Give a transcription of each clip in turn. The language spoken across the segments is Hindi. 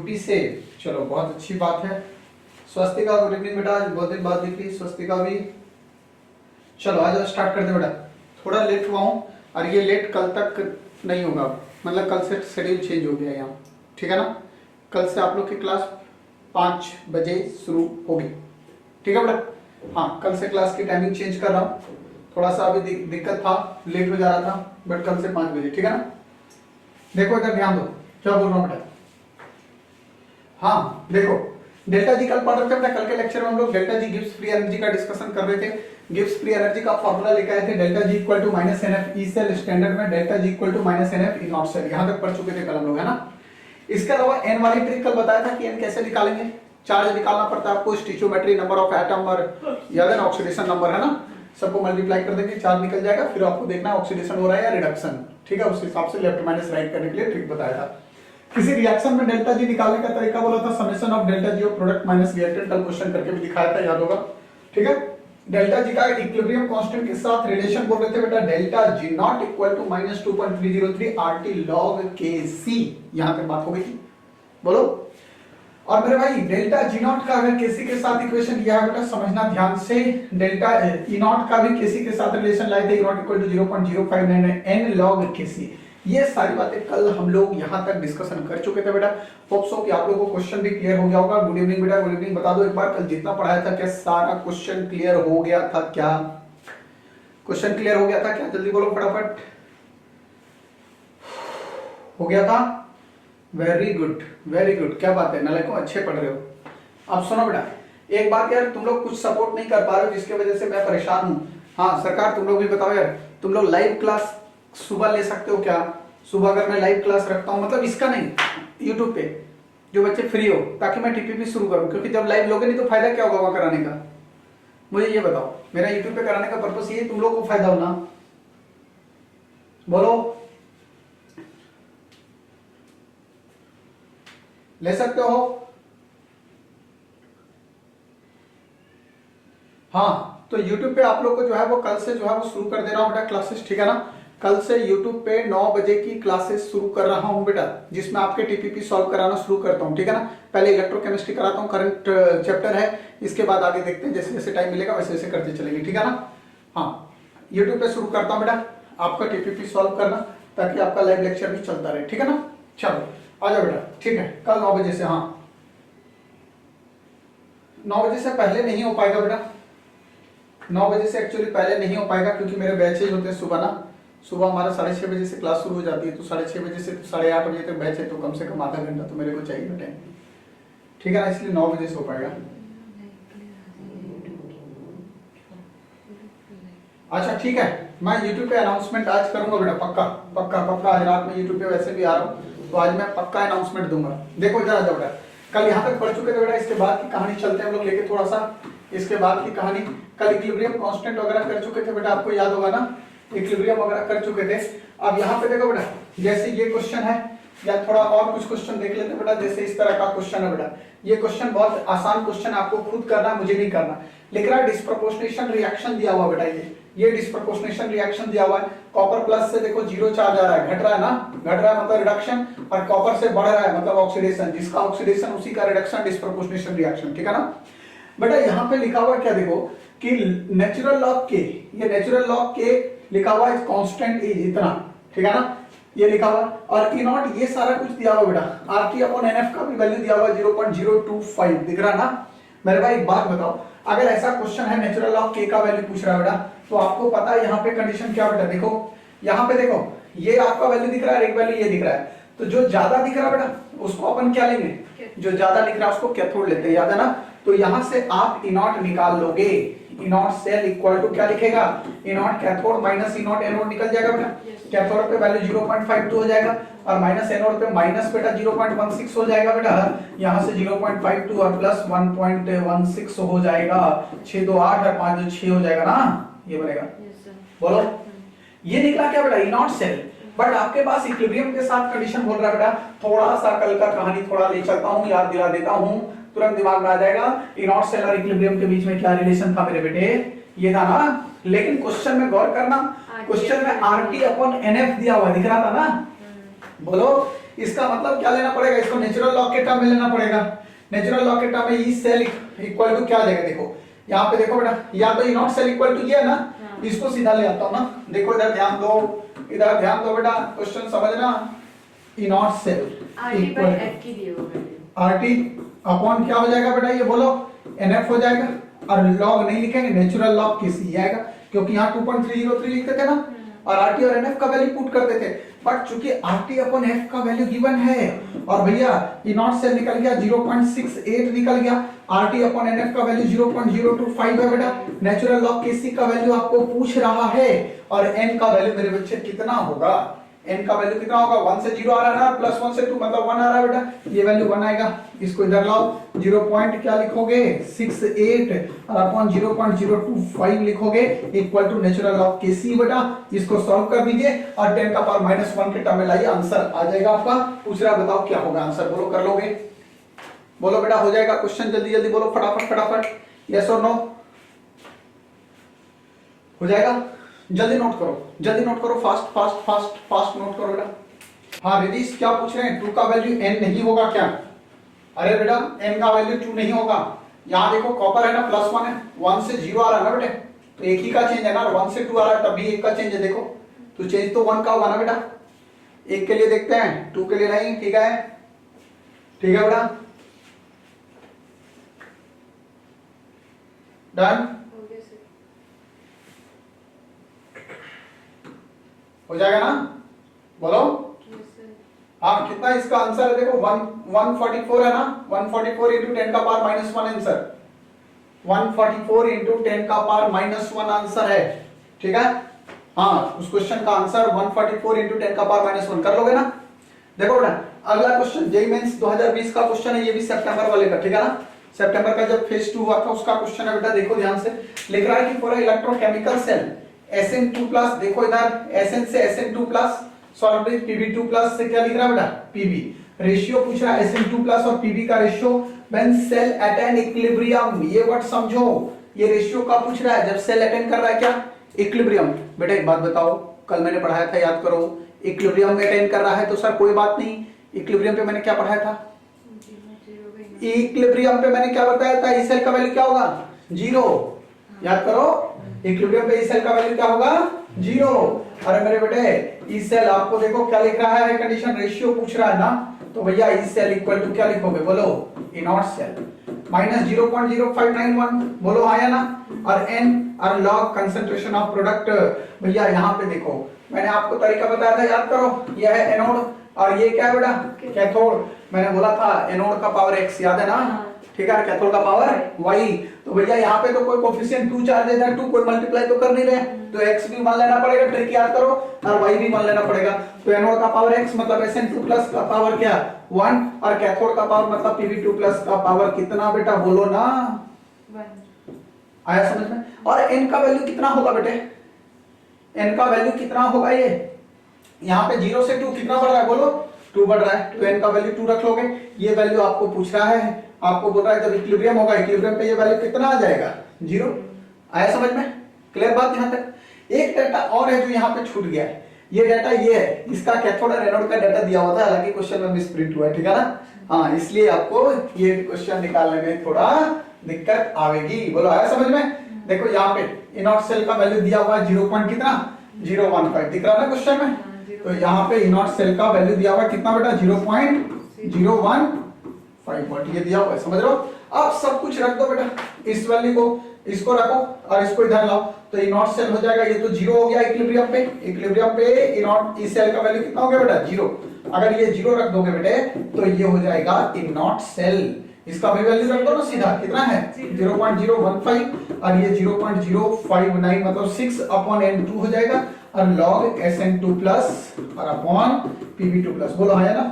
यूपी से। चलो बहुत अच्छी बात है। स्वस्तिका गुड इवनिंग बेटा, आज बहुत दिन बाद दिख रही स्वस्तिका भी। चलो आज स्टार्ट कर दे बेटा। थोड़ा लेट हुआ हूँ और ये लेट कल तक नहीं होगा, मतलब कल से शेड्यूल चेंज हो गया यहाँ, ठीक है ना। कल से आप लोग की क्लास 5 बजे शुरू होगी, ठीक है बेटा। हाँ, कल से क्लास की टाइमिंग चेंज कर रहा हूँ। थोड़ा सा अभी दिक्कत था, लेट हो जा रहा था, बट कल से 5 बजे, ठीक है ना। देखो इधर ध्यान दो, क्या बोल रहा हूँ बेटा। हाँ देखो, डेल्टा जी कल पढ़ रहे थे बेटा। कल के लेक्चर में हम लोग डेल्टा जी गिव्स फ्री एनर्जी का डिस्कशन कर रहे थे। गिव्स फ्री एनर्जी का फॉर्मूला लेके आए थे, delta G equal to minus N F E cell, standard में delta G equal to minus N F E naught cell. यहाँ तक पढ़ चुके थे कल हम लोग, है ना। इसके अलावा एन वाली ट्रिक कल बताया था कि एन कैसे निकालेंगे। चार्ज निकालना पड़ता है आपको, स्टिचोमेट्री, नंबर ऑफ एटम और याद है ना, ऑक्सीडेशन नंबर, है ना। सबको मल्टीप्लाई कर देंगे, चार्ज निकल जाएगा। फिर आपको देखना है ऑक्सीडेशन हो रहा है या रिडक्शन, ठीक है। उस हिसाब से लेफ्ट माइनस राइट करने के लिए ट्रिक बताया था। किसी रिएक्शन में डेल्टा जी निकालने का तरीका बोला था, summation of delta G of product minus reactant. कल क्वेश्चन करके भी दिखाया था, याद होगा, ठीक है। डेल्टा जी का इक्विलिब्रियम कांस्टेंट के साथ रिलेशन बोल रहे थे बेटा, delta G naught equal to minus 2.303 RT log के सी। यहां तक बात हो गई थी, बोलो। और मेरे भाई डेल्टा जी नॉट का अगर केसी के साथ इक्वेशन लिया है बेटा, समझना ध्यान से। डेल्टा ई नॉट का भी केसी के साथ रिलेशन लाए थे, E naught equal to 0.059 n log K C. ये सारी बातें कल हम लोग यहां तक डिस्कशन कर चुके थे बेटा। होप सो कि आप लोगों को क्वेश्चन भी क्लियर हो गया होगा। गुड इवनिंग बेटा, गुड इवनिंग। बता दो एक बार, कल जितना पढ़ाया था क्या सारा क्वेश्चन क्लियर हो गया था क्या? क्वेश्चन क्लियर हो गया था क्या? जल्दी बोलो फटाफट। हो गया था? Very good, very good. क्या बात है, नालायकों अच्छे पढ़ रहे हो। अब सुनो बेटा, एक बात यार, तुम लोग कुछ सपोर्ट नहीं कर पा रहे हो जिसकी वजह से मैं परेशान हूं। हाँ सरकार, तुम लोग भी बताओ यार, तुम लोग लाइव क्लास सुबह ले सकते हो क्या? सुबह अगर मैं लाइव क्लास रखता हूं, मतलब इसका नहीं, यूट्यूब पे जो बच्चे फ्री हो, ताकि मैं टीपीपी शुरू करूं। क्योंकि जब लाइव लोगे नहीं तो फायदा क्या होगा वहां कराने का? मुझे ये बताओ। मेरा यूट्यूब पे कराने का पर्पस ये तुम लोग को फायदा होना, बोलो। ले सकते हो? हाँ, तो YouTube पे आप लोग को जो है वो कल से जो है वो शुरू कर दे रहा हूं बेटा क्लासेस, ठीक है ना। कल से YouTube पे 9 बजे की क्लासेस शुरू कर रहा हूं बेटा, जिसमें आपके टीपीपी सॉल्व कराना शुरू करता हूं, ठीक है ना। पहले इलेक्ट्रोकेमिस्ट्री कराता हूं, करंट चैप्टर है। इसके बाद आगे देखते हैं, जैसे जैसे टाइम मिलेगा वैसे वैसे करते चलेंगे, ठीक है ना। हाँ, YouTube पे शुरू करता हूं बेटा, आपका टीपीपी सॉल्व करना, ताकि आपका लाइव लेक्चर भी चलता रहे, ठीक है ना। चलो आ जाओ बेटा, ठीक है। कल 9 बजे से, हाँ 9 बजे से पहले नहीं हो पाएगा बेटा। 9 बजे से एक्चुअली पहले नहीं हो पाएगा, क्योंकि मेरे बैचेज होते हैं सुबह ना। सुबह हमारा 6:30 बजे से क्लास शुरू हो जाती है, तो 6:30 बजे से 8:30 बजे तक बैच है, तो कम से कम आधा घंटा तो मेरे को चाहिए टाइम, ठीक है ना। इसलिए 9 बजे से हो पाएगा। अच्छा ठीक है, मैं YouTube पे अनाउंसमेंट आज करूंगा बेटा, पक्का पक्का पक्का। आज रात में YouTube पे वैसे भी आ रहा हूँ, तो आज मैं पक्का अनाउंसमेंट दूंगा। देखो जरा जाओ बेटा, कल यहाँ तक पढ़ चुके थे बेटा। इसके बाद की कहानी चलते हैं हम लोग लेके थोड़ा सा। इसके बाद की कहानी, कल इक्विलिब्रियम कांस्टेंट वगैरह कर चुके थे बेटा, आपको याद होगा ना, इक्विलिब्रियम वगैरह कर चुके थे। अब यहाँ पे देखो बेटा, जैसे ये क्वेश्चन है, या थोड़ा और कुछ क्वेश्चन देख लेते बेटा। जैसे इस तरह का क्वेश्चन है बेटा, ये क्वेश्चन बहुत आसान क्वेश्चन, आपको खुद करना, मुझे नहीं करना। लिख रहा है डिस्प्रोपोर्शनेशन रिएक्शन दिया हुआ बेटा, ये डिस्प्रोपोर्शनेशन रिएक्शन दिया हुआ है। कॉपर प्लस से देखो 0 चार्ज आ रहा है, घट रहा है ना, घट रहा है मतलब रिडक्शन, और कॉपर से बढ़ रहा है मतलब ऑक्सीडेशन। जिसका ऑक्सीडेशन उसी का रिडक्शन, डिस्प्रोपोर्शनेशन रिएक्शन, ठीक है ना। बेटा यहाँ पे लिखा हुआ क्या देखो, कि नेचुरल लॉग के, ये नेचुरल लॉग के लिखा हुआ है, कांस्टेंट इज इतना, ठीक है ना, ये लिखा हुआ। और ई नॉट ये सारा कुछ दिया हुआ बेटा। आरटी अपॉन एनएफ का भी वैल्यू दिया हुआ 0.025, दिख रहा ना। मेरे भाई एक बात बताओ, अगर ऐसा क्वेश्चन है नेचुरल लॉग के का वैल्यू पूछ रहा है बेटा, तो आपको पता है यहाँ पे कंडीशन क्या बेटा। देखो यहाँ पे देखो, ये आपका वैल्यू दिख रहा है, एक वैल्यू ये दिख रहा है। तो जो ज्यादा दिख रहा है बेटा, उसको अपन क्या लेंगे, जो ज्यादा दिख रहा है उसको कैथोड लेते हैं, याद है ना। तो यहां से आप ई नॉट निकाल लोगे, E naught cell equal to क्या लिखेगा, E naught cathode minus E naught anode निकल जाएगा बेटा। कैथोड पे वैल्यू 0.52 हो जाएगा, और माइनस एनोड पे माइनस बेटा 0.16 हो जाएगा बेटा। यहां से 0.52 और प्लस 1.16 हो जाएगा, 6 2 8 और 5 2 6 हो जाएगा ना, ये बनेगा। बोलो ये निकला क्या बेटा, ई नॉट सेल। बट आपके पास इक्विलिब्रियम के साथ कंडीशन बोल रहा है बेटा। थोड़ा सा कल का कहानी थोड़ा ले चलता हूं, याद दिला देता हूं, तुरंत दिमाग में आ जाएगा। ई नॉट सेल और इक्विलिब्रियम के बीच में क्या रिलेशन था मेरे बेटे, ये था ना। लेकिन क्वेश्चन में गौर करना, क्वेश्चन में आरटी अपॉन एनएफ दिया हुआ दिख रहा था ना। बोलो इसका मतलब क्या लेना पड़ेगा, इसको नेचुरल लॉग के टर्म में लेना पड़ेगा। नेचुरल लॉग के टर्म में ई सेल इक्वल टू क्या लेगा, देखो यहाँ पे देखो बेटा, या तो ई नॉट सेल इक्वल टू ये है ना, इसको सीधा ले आता हूं ना। देखो इधर ध्यान दो, इधर ध्यान दो बेटा, क्वेश्चन समझना। E naught cell equal RT upon क्या हो जाएगा बेटा, ये बोलो एनएफ हो जाएगा, और लॉग नहीं लिखेंगे, नेचुरल लॉग किसी आएगा, क्योंकि यहाँ 2.303 लिखते थे ना, और आरटी और एनएफ का वैल्यू पुट करते थे। बट चूंकि आरटी अपॉन एफ का वैल्यू गिवन है, और भैया ई नॉट सेल निकल गया 0.68 निकल गया, आरटी अपॉन एनएफ का वैल्यू 0.025 है बेटा, नेचुरल लॉग केसी का वैल्यू आपको पूछ रहा है, और एन का वैल्यू मेरे बच्चे कितना होगा, n का वैल्यू कितना होगा, 1 से 0 आ रहा है ना, प्लस 1 से 2 मतलब 1 आ रहा है बेटा, ये वैल्यू 1 आएगा। इसको इधर लाओ, 0 पॉइंट क्या लिखोगे 68 और अपॉन 0.025 लिखोगे इक्वल टू नेचुरल लॉग के सी बेटा। इसको सॉल्व कर दीजिए और 10 का पावर -1 के टर्म में लाइए, आंसर आ जाएगा आपका। पूछ रहा बताओ क्या होगा आंसर, बोलो कर लोगे, बोलो बेटा हो जाएगा क्वेश्चन, जल्दी जल्दी बोलो फटाफट फटाफट, यस और नो हो जाएगा। जल्दी नोट करो, जल्दी नोट करो, fast fast fast fast note करो बेटा। हाँ रिदीश क्या पूछ रहे हैं, 2 का वैल्यू n नहीं होगा क्या? अरे बेटा n का वैल्यू 2 नहीं होगा, यहाँ देखो कॉपर है ना, +1 है, 1 से 0 आ रहा है ना बेटे, तो एक ही का चेंज है ना, 1 से 2 आ रहा है तब भी एक का चेंज है, देखो तो चेंज तो 1 का होगा ना बेटा। एक के लिए देखते हैं, 2 के लिए नहीं, ठीक है बेटा, डन हो जाएगा ना, बोलो हाँ कितना इसका आंसर है, देखो 144 है ना, 144 इंटू 10 का पावर -1 आंसर, 144 इंटू 10 का पावर -1 आंसर है, ठीक है। हाँ उस क्वेश्चन का आंसर 144 इंटू 10 का पावर -1 कर लोगे ना। देखो बेटा अगला क्वेश्चन जेईई मेंस 2020 का क्वेश्चन है, ये भी सितंबर वाले का, ठीक है ना, सितंबर का जब फेज 2 हुआ था उसका क्वेश्चन है बेटा। देखो ध्यान से लिख रहा है कि फॉर इलेक्ट्रोकेमिकल सेल Sn2+, देखो इधर Sn से Sn2+ सॉल्व विद Pb2+ से क्या लिख रहा है बेटा, Pb रेशियो पूछ रहा है Sn2+ और Pb का ratio when cell at an equilibrium, ये वर्ड समझो, ये रेशियो का पूछ रहा है जब सेल अटेन कर रहा है क्या, इक्विलिब्रियम। बेटा एक बात बताओ, कल मैंने पढ़ाया था याद करो, इक्विलिब्रियम में अटेन कर रहा है तो सर कोई बात नहीं, इक्विलिब्रियम पे मैंने क्या पढ़ाया था, इक्विलिब्रियम पे मैंने क्या बताया था, इस सेल का वैल्यू क्या होगा 0, याद करो इक्विलिब्रियम पे इस सेल का वैल्यू क्या होगा 0। अरे मेरे बेटे इस सेल आपको देखो क्या लिख रहा है, कंडीशन रेशियो पूछ रहा है ना, तो भैया इस सेल इक्वल टू क्या लिखोगे, बोलो ई नॉट सेल -0.0591, बोलो हाँ या ना, और n और लॉग कंसंट्रेशन ऑफ प्रोडक्ट। भैया यहाँ पे देखो मैंने आपको तरीका बताया था, याद करो, यह है एनोड और ये क्या है बेटा कैथोड, मैंने बोला था एनोड का पावर x, याद है ना, ठीक है, कैथोड का पावर y। तो भैया यहाँ पे तो कोई कोफिशिएंट 2 चार्ज है, 2 कोई मल्टीप्लाई तो कर नहीं रहे, तो x भी मान लेना पड़ेगा, ट्रिक याद करो, और y भी मान लेना पड़ेगा। तो एनोड का पावर x मतलब Sn2+ का पावर क्या 1, और कैथोड का पावर मतलब Pb2+ का पावर कितना बेटा, बोलो ना 1। आया समझ में। और n का वैल्यू कितना होगा बेटे, n का वैल्यू कितना होगा, ये यहाँ पे 0 से 2 कितना बढ़ रहा है, बोलो 2 बढ़ रहा है, तो n का वैल्यू 2 रख लोगे। ये वैल्यू आपको पूछ रहा है, आपको बोल रहा है जब इक्विलिब्रियम होगा, इक्विलिब्रियम पे ये वैल्यू कितना आ जाएगा 0। आया समझ में, क्लियर बात यहाँ तक। एक डाटा और है जो यहाँ पे छूट गया है, ये डाटा ये है, इसका कैथोड और एनोड का डाटा दिया हुआ था, हालांकि क्वेश्चन में मिसप्रिंट हुआ है, ठीक है ना, हाँ इसलिए आपको ये क्वेश्चन निकालने में थोड़ा दिक्कत आएगी, बोलो आया समझ में। देखो यहाँ पे इनॉट सेल का वैल्यू दिया हुआ है 0 पॉइंट कितना 015, दिख रहा ना क्वेश्चन में, तो यहाँ पे इनॉट सेल का वैल्यू दिया हुआ है कितना बेटा 0.015 वोल्ट, ये दिया हुआ है, समझ रहे हो। अब सब कुछ रख दो बेटा, इस वैल्यू को इसको रखो और इसको इधर लाओ, तो इनॉट सेल हो जाएगा, ये तो 0 हो गया इक्विलिब्रियम पे, इक्विलिब्रियम पे इनॉट इस सेल का वैल्यू कितना हो गया बेटा 0। अगर ये 0 रख दोगे बेटे तो ये हो जाएगा इनॉट सेल, इसका भी वैल्यू रख दो ना सीधा, कितना है 0.015 और ये 0.059 मतलब 6/n2 हो जाएगा, और log Sn2+ और अपॉन Pb2+, बोलो हाँ या ना,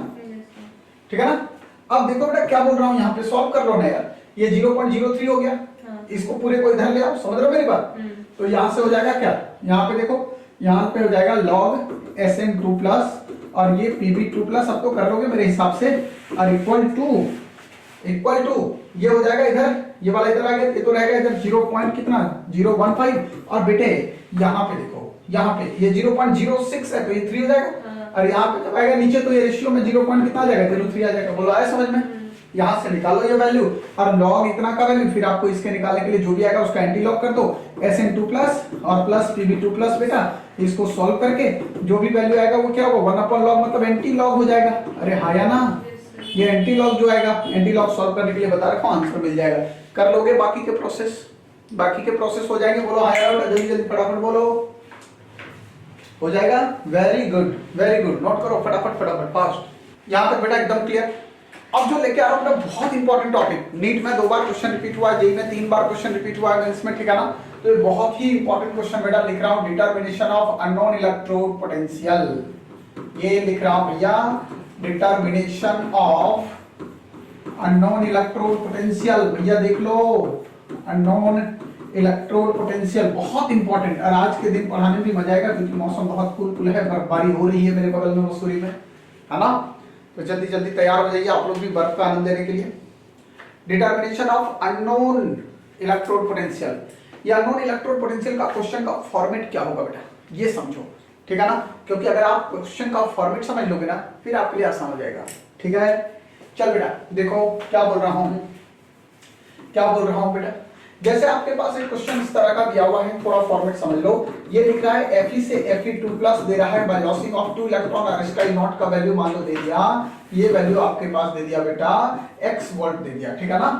ठीक है ना। अब देखो बेटा क्या बोल रहा हूं, यहाँ पे सॉल्व कर लो ना यार, ये 0.03 हो गया, इसको पूरे को इधर ले आओ, समझ रहे हो मेरी बात। तो यहाँ से हो जाएगा क्या, यहाँ पे देखो, यहाँ पे हो जाएगा log Sn2+ और ये Pb2+ अब तो कर लोगे मेरे हिसाब से, और इक्वल टू इक्वल टू ये हो जाएगा इधर, ये वाला इधर आ गया, ये तो रहेगा इधर 0 पॉइंट कितना 015 और बेटे यहाँ पे देखो, यहाँ पे ये 0.06 है तो ये 3 हो जाएगा और यहाँ पे जब आएगा नीचे तो ये रेशियो में 0 पॉइंट कितना आ जाएगा 0.3 आ जाएगा। बोलो आया समझ में? यहाँ से निकालो ये वैल्यू और लॉग इतना का वैल्यू, फिर आपको इसके निकालने के लिए जो भी आएगा उसका एंटी लॉग कर दो, SN2 प्लस और प्लस PB2 प्लस बेटा, इसको सॉल्व करके जो भी वैल्यू आएगा वो क्या होगा 1/log मतलब एंटी लॉग हो जाएगा। अरे हाँ या ना, ये एंटी लॉग जो आएगा, एंटी लॉग सॉल्व करने के लिए बता रखा हूं, आंसर मिल जाएगा। कर लोगे बाकी के प्रोसेस, बाकी के प्रोसेस हो जाएंगे। बोलो हाँ यार जल्दी जल्दी फटाफट बोलो, हो जाएगा। Very good very good, note करो फटाफट फटाफट फास्ट। यहां तक बेटा एकदम क्लियर। अब जो लेके आ रहा हूं बहुत इंपॉर्टेंट टॉपिक, नीट में 2 बार क्वेश्चन रिपीट हुआ है, जेईई में 3 बार क्वेश्चन रिपीट हुआ है इसमें, ठीक है ना? तो ये बहुत ही इंपॉर्टेंट क्वेश्चन बेटा लिख रहा हूं, determination of unknown electrode potential. ये लिख रहा हूं भैया, determination of unknown electrode potential. भैया देख लो, अननोन इलेक्ट्रोड पोटेंशियल बहुत इंपॉर्टेंट, और आज के दिन पढ़ाने में भी मजा आएगा क्योंकि मौसम बहुत कूल है, बर्फबारी हो रही है मेरे बगल में मसूरी में, है ना? तो जल्दी जल्दी तैयार हो जाइए आप लोग भी बर्फ का आनंद लेने के लिए। Determination of unknown electrode potential, ये अननोन इलेक्ट्रोड पोटेंशियल का क्वेश्चन का फॉर्मेट क्या होगा बेटा, ये समझो, ठीक है ना? क्योंकि अगर आप क्वेश्चन का फॉर्मेट समझ लोगे ना फिर आपके लिए आसान हो जाएगा, ठीक है? चल बेटा देखो क्या बोल रहा हूं, क्या बोल रहा हूं बेटा, जैसे आपके पास एक क्वेश्चन इस तरह का दिया हुआ है, थोड़ा फॉर्मेट समझ लो। ये लिख रहा है Fe से Fe2 प्लस दे रहा है बाय लॉसिंग ऑफ 2 इलेक्ट्रॉन, और इसका नॉट का वैल्यू मान लो दे दिया, ये वैल्यू आपके पास दे दिया बेटा x वोल्ट दे दिया, ठीक है ना?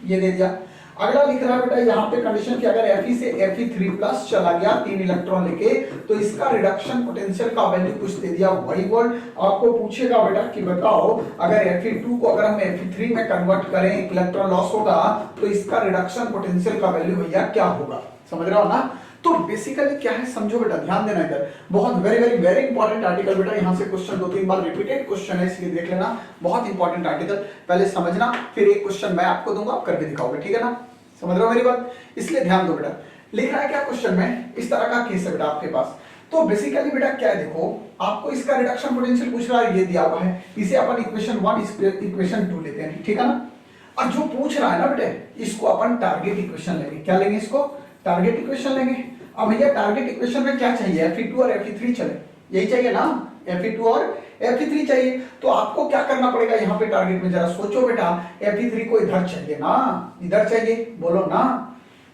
ये दे दिया। अगला लिख रहा है बेटा यहाँ पे कंडीशन कि अगर Fe से Fe3 प्लस चला गया 3 इलेक्ट्रॉन लेके तो इसका रिडक्शन पोटेंशियल का वैल्यू कुछ दे दिया y वोल्ट। आपको पूछेगा बेटा कि बताओ अगर Fe2 को अगर हम Fe3 में कन्वर्ट करें, इलेक्ट्रॉन लॉस होगा तो इसका रिडक्शन पोटेंशियल का वैल्यू भैया क्या होगा, समझ रहे हो ना? तो बेसिकली क्या है समझो बेटा, ध्यान देना इधर, बहुत very very very important article बेटा, यहाँ से क्वेश्चन 2-3 बार रिपीटेड क्वेश्चन है इसलिए देख लेना, बहुत इंपॉर्टेंट आर्टिकल, पहले समझना फिर एक क्वेश्चन मैं आपको दूंगा, आप करके दिखाओगे, ठीक है ना? समझ रहे हो मेरी बात? इसलिए ध्यान दो बेटा। लिख रहा है क्या क्वेश्चन में, इस तरह का केस है बेटा आपके पास। तो बेसिकली बेटा क्या है, देखो आपको इसका रिडक्शन पोटेंशियल पूछ रहा है, ये दिया हुआ है, इसे अपन इक्वेशन 1 इक्वेशन 2 लेते हैं, ठीक है ना? और जो पूछ रहा है ना बेटे इसको अपन टारगेट इक्वेशन लेंगे। क्या लेंगे? इसको टारगेट इक्वेशन लेंगे। अब भैया टारगेट इक्वेशन में क्या चाहिए, Fe2 और Fe3 चले, यही चाहिए ना? Fe2 और Fe3 चाहिए, तो आपको क्या करना पड़ेगा यहाँ पे टारगेट में, जरा सोचो बेटा, Fe3 को इधर चाहिए ना, इधर चाहिए, बोलो ना,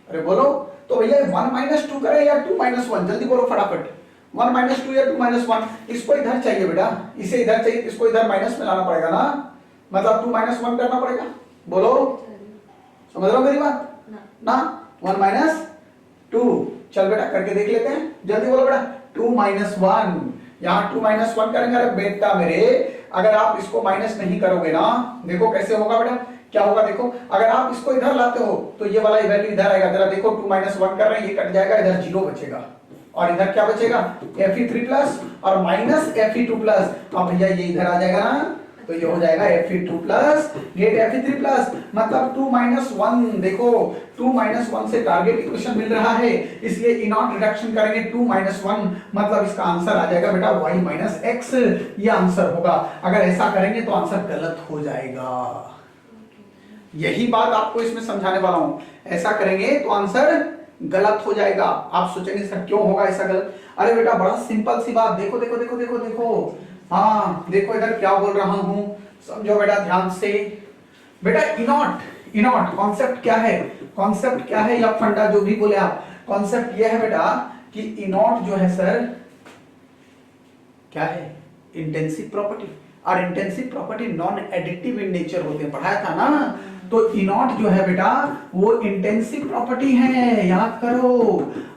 अरे बोलो। तो भैया 1 - 2 करें या 2 - 1, जल्दी बोलो फटाफट, 1 - 2 या 2 - 1, इसको इधर चाहिए बेटा, इसे इधर चाहिए, इसको इधर माइनस में लाना पड़ेगा ना, मतलब 2 - 1 करना पड़ेगा, बोलो समझ रहे हो मेरी बात ना? 1 - 2, चल बेटा करके देख लेते हैं, जल्दी बोलो बेटा, 2 - 1, यहाँ 2 - 1 करेंगे। अरे बेटा मेरे, अगर आप इसको माइनस नहीं करोगे ना, देखो कैसे होगा बेटा, क्या होगा देखो, अगर आप इसको इधर लाते हो तो ये वाला वैल्यू इधर आएगा, जरा देखो 2 - 1 कर रहे हैं, ये कट जाएगा, इधर 0 बचेगा, और इधर क्या बचेगा Fe3 प्लस और माइनस Fe2 प्लस, अब भैया ये इधर आ जाएगा ना, तो ये हो जाएगा Fe2 plus gate Fe3 plus, मतलब 2 - 1, देखो 2 - 1 से टारगेट इक्वेशन मिल रहा है, इसलिए इनॉट रिडक्शन करेंगे 2 - 1, मतलब इसका आंसर आ जाएगा बेटा y - x, ये आंसर होगा। अगर ऐसा करेंगे तो आंसर गलत हो जाएगा, यही बात आपको इसमें समझाने वाला हूं, ऐसा करेंगे तो आंसर गलत हो जाएगा। आप सोचेंगे सर क्यों होगा ऐसा गलत, अरे बेटा बड़ा सिंपल सी बात, देखो देखो देखो देखो देखो, हाँ देखो इधर क्या बोल रहा हूं, समझो बेटा ध्यान से। बेटा इनॉट, इनॉट कॉन्सेप्ट क्या है, कॉन्सेप्ट क्या है या फंडा जो भी बोले आप, कॉन्सेप्ट यह है बेटा कि इनॉट जो है सर क्या है, इंटेंसिव प्रॉपर्टी, और intensive property non additive in nature होते हैं, पढ़ाया था ना? तो इनॉट जो है बेटा वो इंटेंसिव प्रॉपर्टी है, याद करो।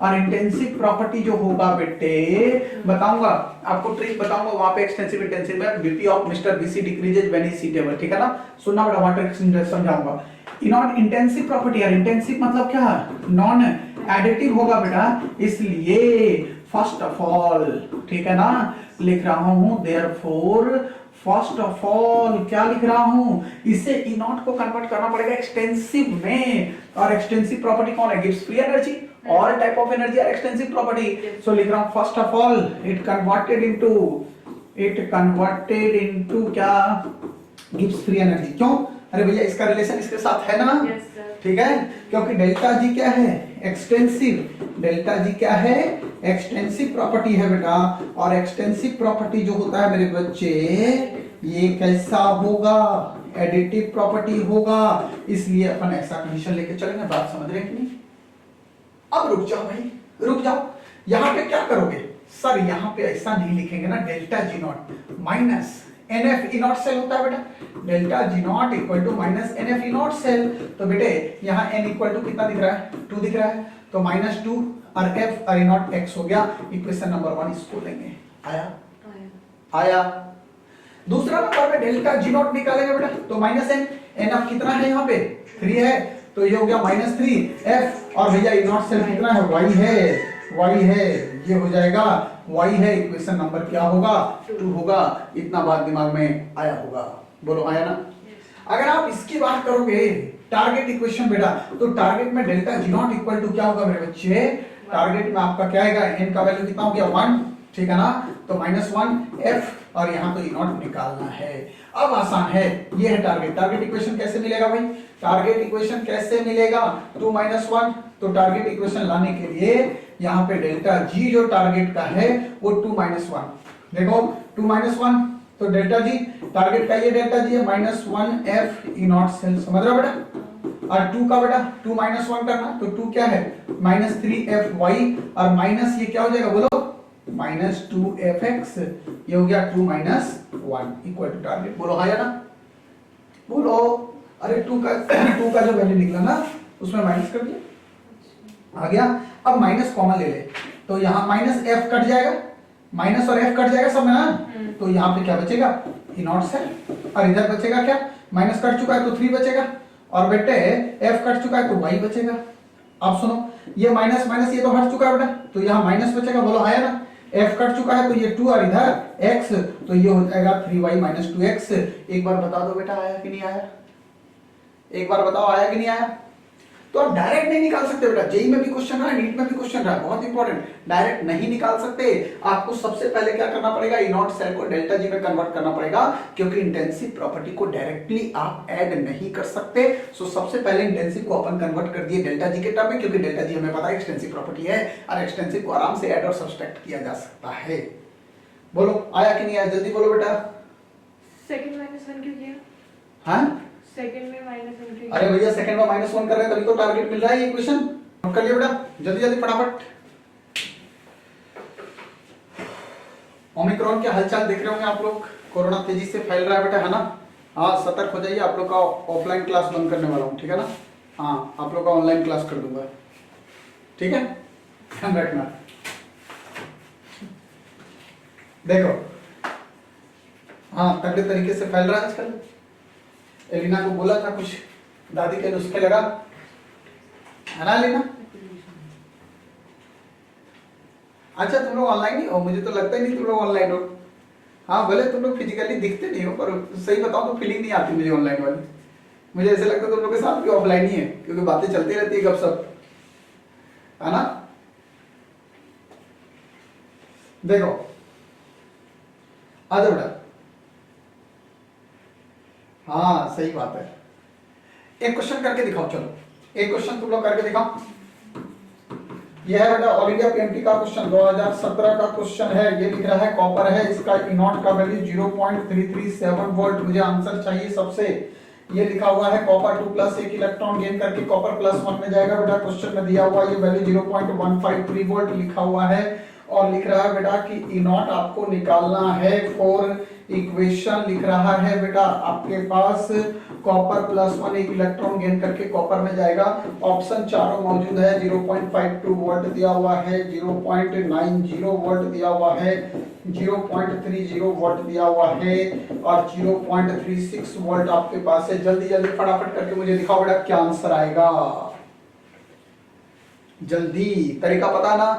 और इंटेंसिव प्रॉपर्टी जो होगा बेटे, बताऊंगा आपको, ट्रिक बताऊंगा वहां पे, एक्सटेंसिव इंटेंसिव में BP of mister BC decreases when he suitable, ठीक है ना? सुनना बेटा, वहां ट्रिक समझाऊंगा। इनॉट इंटेंसिव प्रॉपर्टी, और इंटेंसिव मतलब क्या, नॉन एडिटिव होगा बेटा, इसलिए फर्स्ट ऑफ ऑल, ठीक है ना, लिख रहा हूं देयरफॉर फर्स्ट ऑफ ऑल, क्या लिख रहा हूं, इसे इनॉट को कन्वर्ट करना पड़ेगा एक्सटेंसिव में, और एक्सटेंसिव प्रॉपर्टी कौन है, गिव्स free energy, all type of energy are extensive property. So लिख रहा हूं first of all it converted into क्या, गिव्स फ्री एनर्जी। क्यों, अरे भैया इसका रिलेशन इसके साथ है ना? Yes, sir. ठीक है, क्योंकि डेल्टा जी क्या है? एक्सटेंसिव। डेल्टा जी क्या है? एक्सटेंसिव प्रॉपर्टी है बेटा, और एक्सटेंसिव प्रॉपर्टी जो होता है मेरे बच्चे, ये कैसा होगा? एडिटिव प्रॉपर्टी होगा, इसलिए अपन ऐसा कंडीशन लेके चलेंगे। बात समझ रहे हैं कि नहीं? अब रुक जाओ भाई, रुक जाओ। यहां पे क्या करोगे सर? यहां पे ऐसा नहीं लिखेंगे ना, delta G naught minus N F E naught cell होता है बेटा। Delta G naught equal to minus N F E naught cell. तो बेटे यहाँ एन इक्वल टू कितना दिख रहा है? 2 दिख रहा है, तो माइनस 2 और एफ और ई नॉट एक्स हो गया। इक्वेशन नंबर 1 इसको लेंगे। आया? आया। दूसरा नंबर में डेल्टा जी नॉट निकालेंगे बेटा, तो माइनस एन, एन एफ कितना है यहाँ पे? 3 है, तो ये हो गया माइनस 3 एफ, और भैया ई नॉट सेल कितना है? वाई है, वाई है, ये हो जाएगा वाई है। इक्वेशन नंबर क्या होगा? 2 होगा। इतना बात दिमाग में आया होगा? बोलो आया ना? अगर आप इसकी बात करोगे टारगेट इक्वेशन बेटा, तो टारगेट में delta G naught equal to क्या होगा मेरे बच्चे? टारगेट में आपका क्या आएगा? एन का वैल्यू कितना हो गया? 1, ठीक है ना? तो -1 एफ, और यहाँ तो ई नॉट निकालना है। अब आसान है, ये है टारगेट। टारगेट इक्वेशन कैसे मिलेगा भाई? टारगेट इक्वेशन कैसे मिलेगा? 2 - 1। तो टारगेट इक्वेशन लाने के लिए यहाँ पे डेल्टा जी जो टारगेट का है वो 2 - 1। देखो 2 - 1, तो डेल्टा जी टारगेट का ये डेल्टा जी है -1 एफ ई नॉट सेल। समझ रहे हो बेटा? और 2 का बेटा 2 - 1 करना, तो 2 क्या है? -3 एफ वाई, और माइनस ये क्या हो जाएगा बोलो? -2 एफ एक्स। ये हो गया 2 - 1 इक्वल टू टारगेट। बोलो हाँ या ना? बोलो। अरे 2 का जो वैल्यू निकला ना, उसमें माइनस कर दिया, आ गया। अब माइनस कॉमन ले ले, तो यहाँ माइनस एफ कट जाएगा, माइनस और एफ कट जाएगा सब में ना, तो यहाँ पे क्या बचेगा? ई नॉट सेल। और इधर बचेगा क्या? माइनस कट चुका है तो 3 बचेगा, और बेटे एफ कट चुका है तो वाई बचेगा। अब सुनो, ये माइनस माइनस ये तो हट चुका है बेटा, तो यहाँ माइनस बचेगा। बोलो आया ना? एफ कट चुका है तो ये 2 और इधर एक्स, तो ये हो जाएगा 3y - 2x। एक बार बता दो बेटा आया कि नहीं आया? एक बार बताओ आया कि नहीं आया? तो आप डायरेक्ट नहीं निकाल सकते बेटा। जेई में भी क्वेश्चन रहा है, नीट में भी क्वेश्चन रहा है, बहुत इंपॉर्टेंट। डायरेक्ट नहीं निकाल सकते, आपको सबसे पहले क्या करना पड़ेगा? ई नॉट सेल को डेल्टा जी में कन्वर्ट करना पड़ेगा, क्योंकि इंटेंसिव प्रॉपर्टी को डायरेक्टली आप ऐड नहीं कर सकते। सो सबसे पहले इंटेंसिव को अपन कन्वर्ट कर दिए डेल्टा जी के टर्म में, क्योंकि डेल्टा जी हमें पता है एक्सटेंसिव प्रॉपर्टी है, और एक्सटेंसिव को आराम से ऐड और सब्सट्रैक्ट किया जा सकता है। बोलो आया कि नहीं आया? जल्दी बोलो बेटा। सेकंड -1 क्यों किया? हाँ, सेकंड में -1 क्यों? अरे भैया सेकंड में -1 कर रहे हैं, तभी तो टारगेट मिल रहा है। ये इक्वेशन नोट कर लिया बेटा, जल्दी जल्दी फटाफट। ओमिक्रॉन के हलचल देख रहे होंगे आप लोग, कोरोना तेजी से फैल रहा है बेटा, है ना? हाँ, सतर्क हो जाइए। आप लोग का ऑफलाइन क्लास बंद करने वाला हूँ, ठीक है ना? हाँ, आप लोग का ऑनलाइन क्लास कर दूंगा, ठीक है? ध्यान रखना। देखो, हाँ, तगड़े तरीके से फैल रहा है आजकल। एलिना को बोला था कुछ दादी के नुस्खे लगा, है ना एलिना? अच्छा, तुम लोग ऑनलाइन ही हो? मुझे तो लगता ही नहीं तुम लोग ऑनलाइन हो। हाँ, भले तुम लोग फिजिकली दिखते नहीं हो, पर सही बताओ तो फीलिंग नहीं आती मुझे ऑनलाइन वाली। मुझे ऐसे लगता है तुम लोग के साथ भी ऑफलाइन ही है, क्योंकि बातें चलती रहती है गपशप, है ना? देखो आ जाओ बेटा। हाँ, सही बात है। एक क्वेश्चन करके दिखाओ, चलो एक क्वेश्चन तुम लोग करके दिखाओ। यह है बेटा ऑल इंडिया पीएमटी का क्वेश्चन 2017 का क्वेश्चन है। ये लिख रहा है कॉपर है, इसका ई नॉट का वैल्यू 0.337 वोल्ट। मुझे आंसर चाहिए सबसे। ये लिखा हुआ है कॉपर 2 + 1 इलेक्ट्रॉन गेन करके कॉपर +1 में जाएगा बेटा। क्वेश्चन में दिया हुआ ये वैल्यू 0.153 वोल्ट लिखा हुआ है, और लिख रहा है बेटा कि ई नॉट आपको निकालना है। फॉर इक्वेशन लिख रहा है बेटा आपके पास कॉपर +1 एक इलेक्ट्रॉन गेन करके कॉपर में जाएगा। ऑप्शन चारों मौजूद है। 0.52 वोल्ट दिया हुआ है, 0.90 वोल्ट दिया हुआ है, 0.30 वोल्ट दिया हुआ है, और 0.36 वोल्ट आपके पास है। जल्दी जल्दी फटाफट करके मुझे दिखाओ बेटा क्या आंसर आएगा। जल्दी, तरीका पता ना?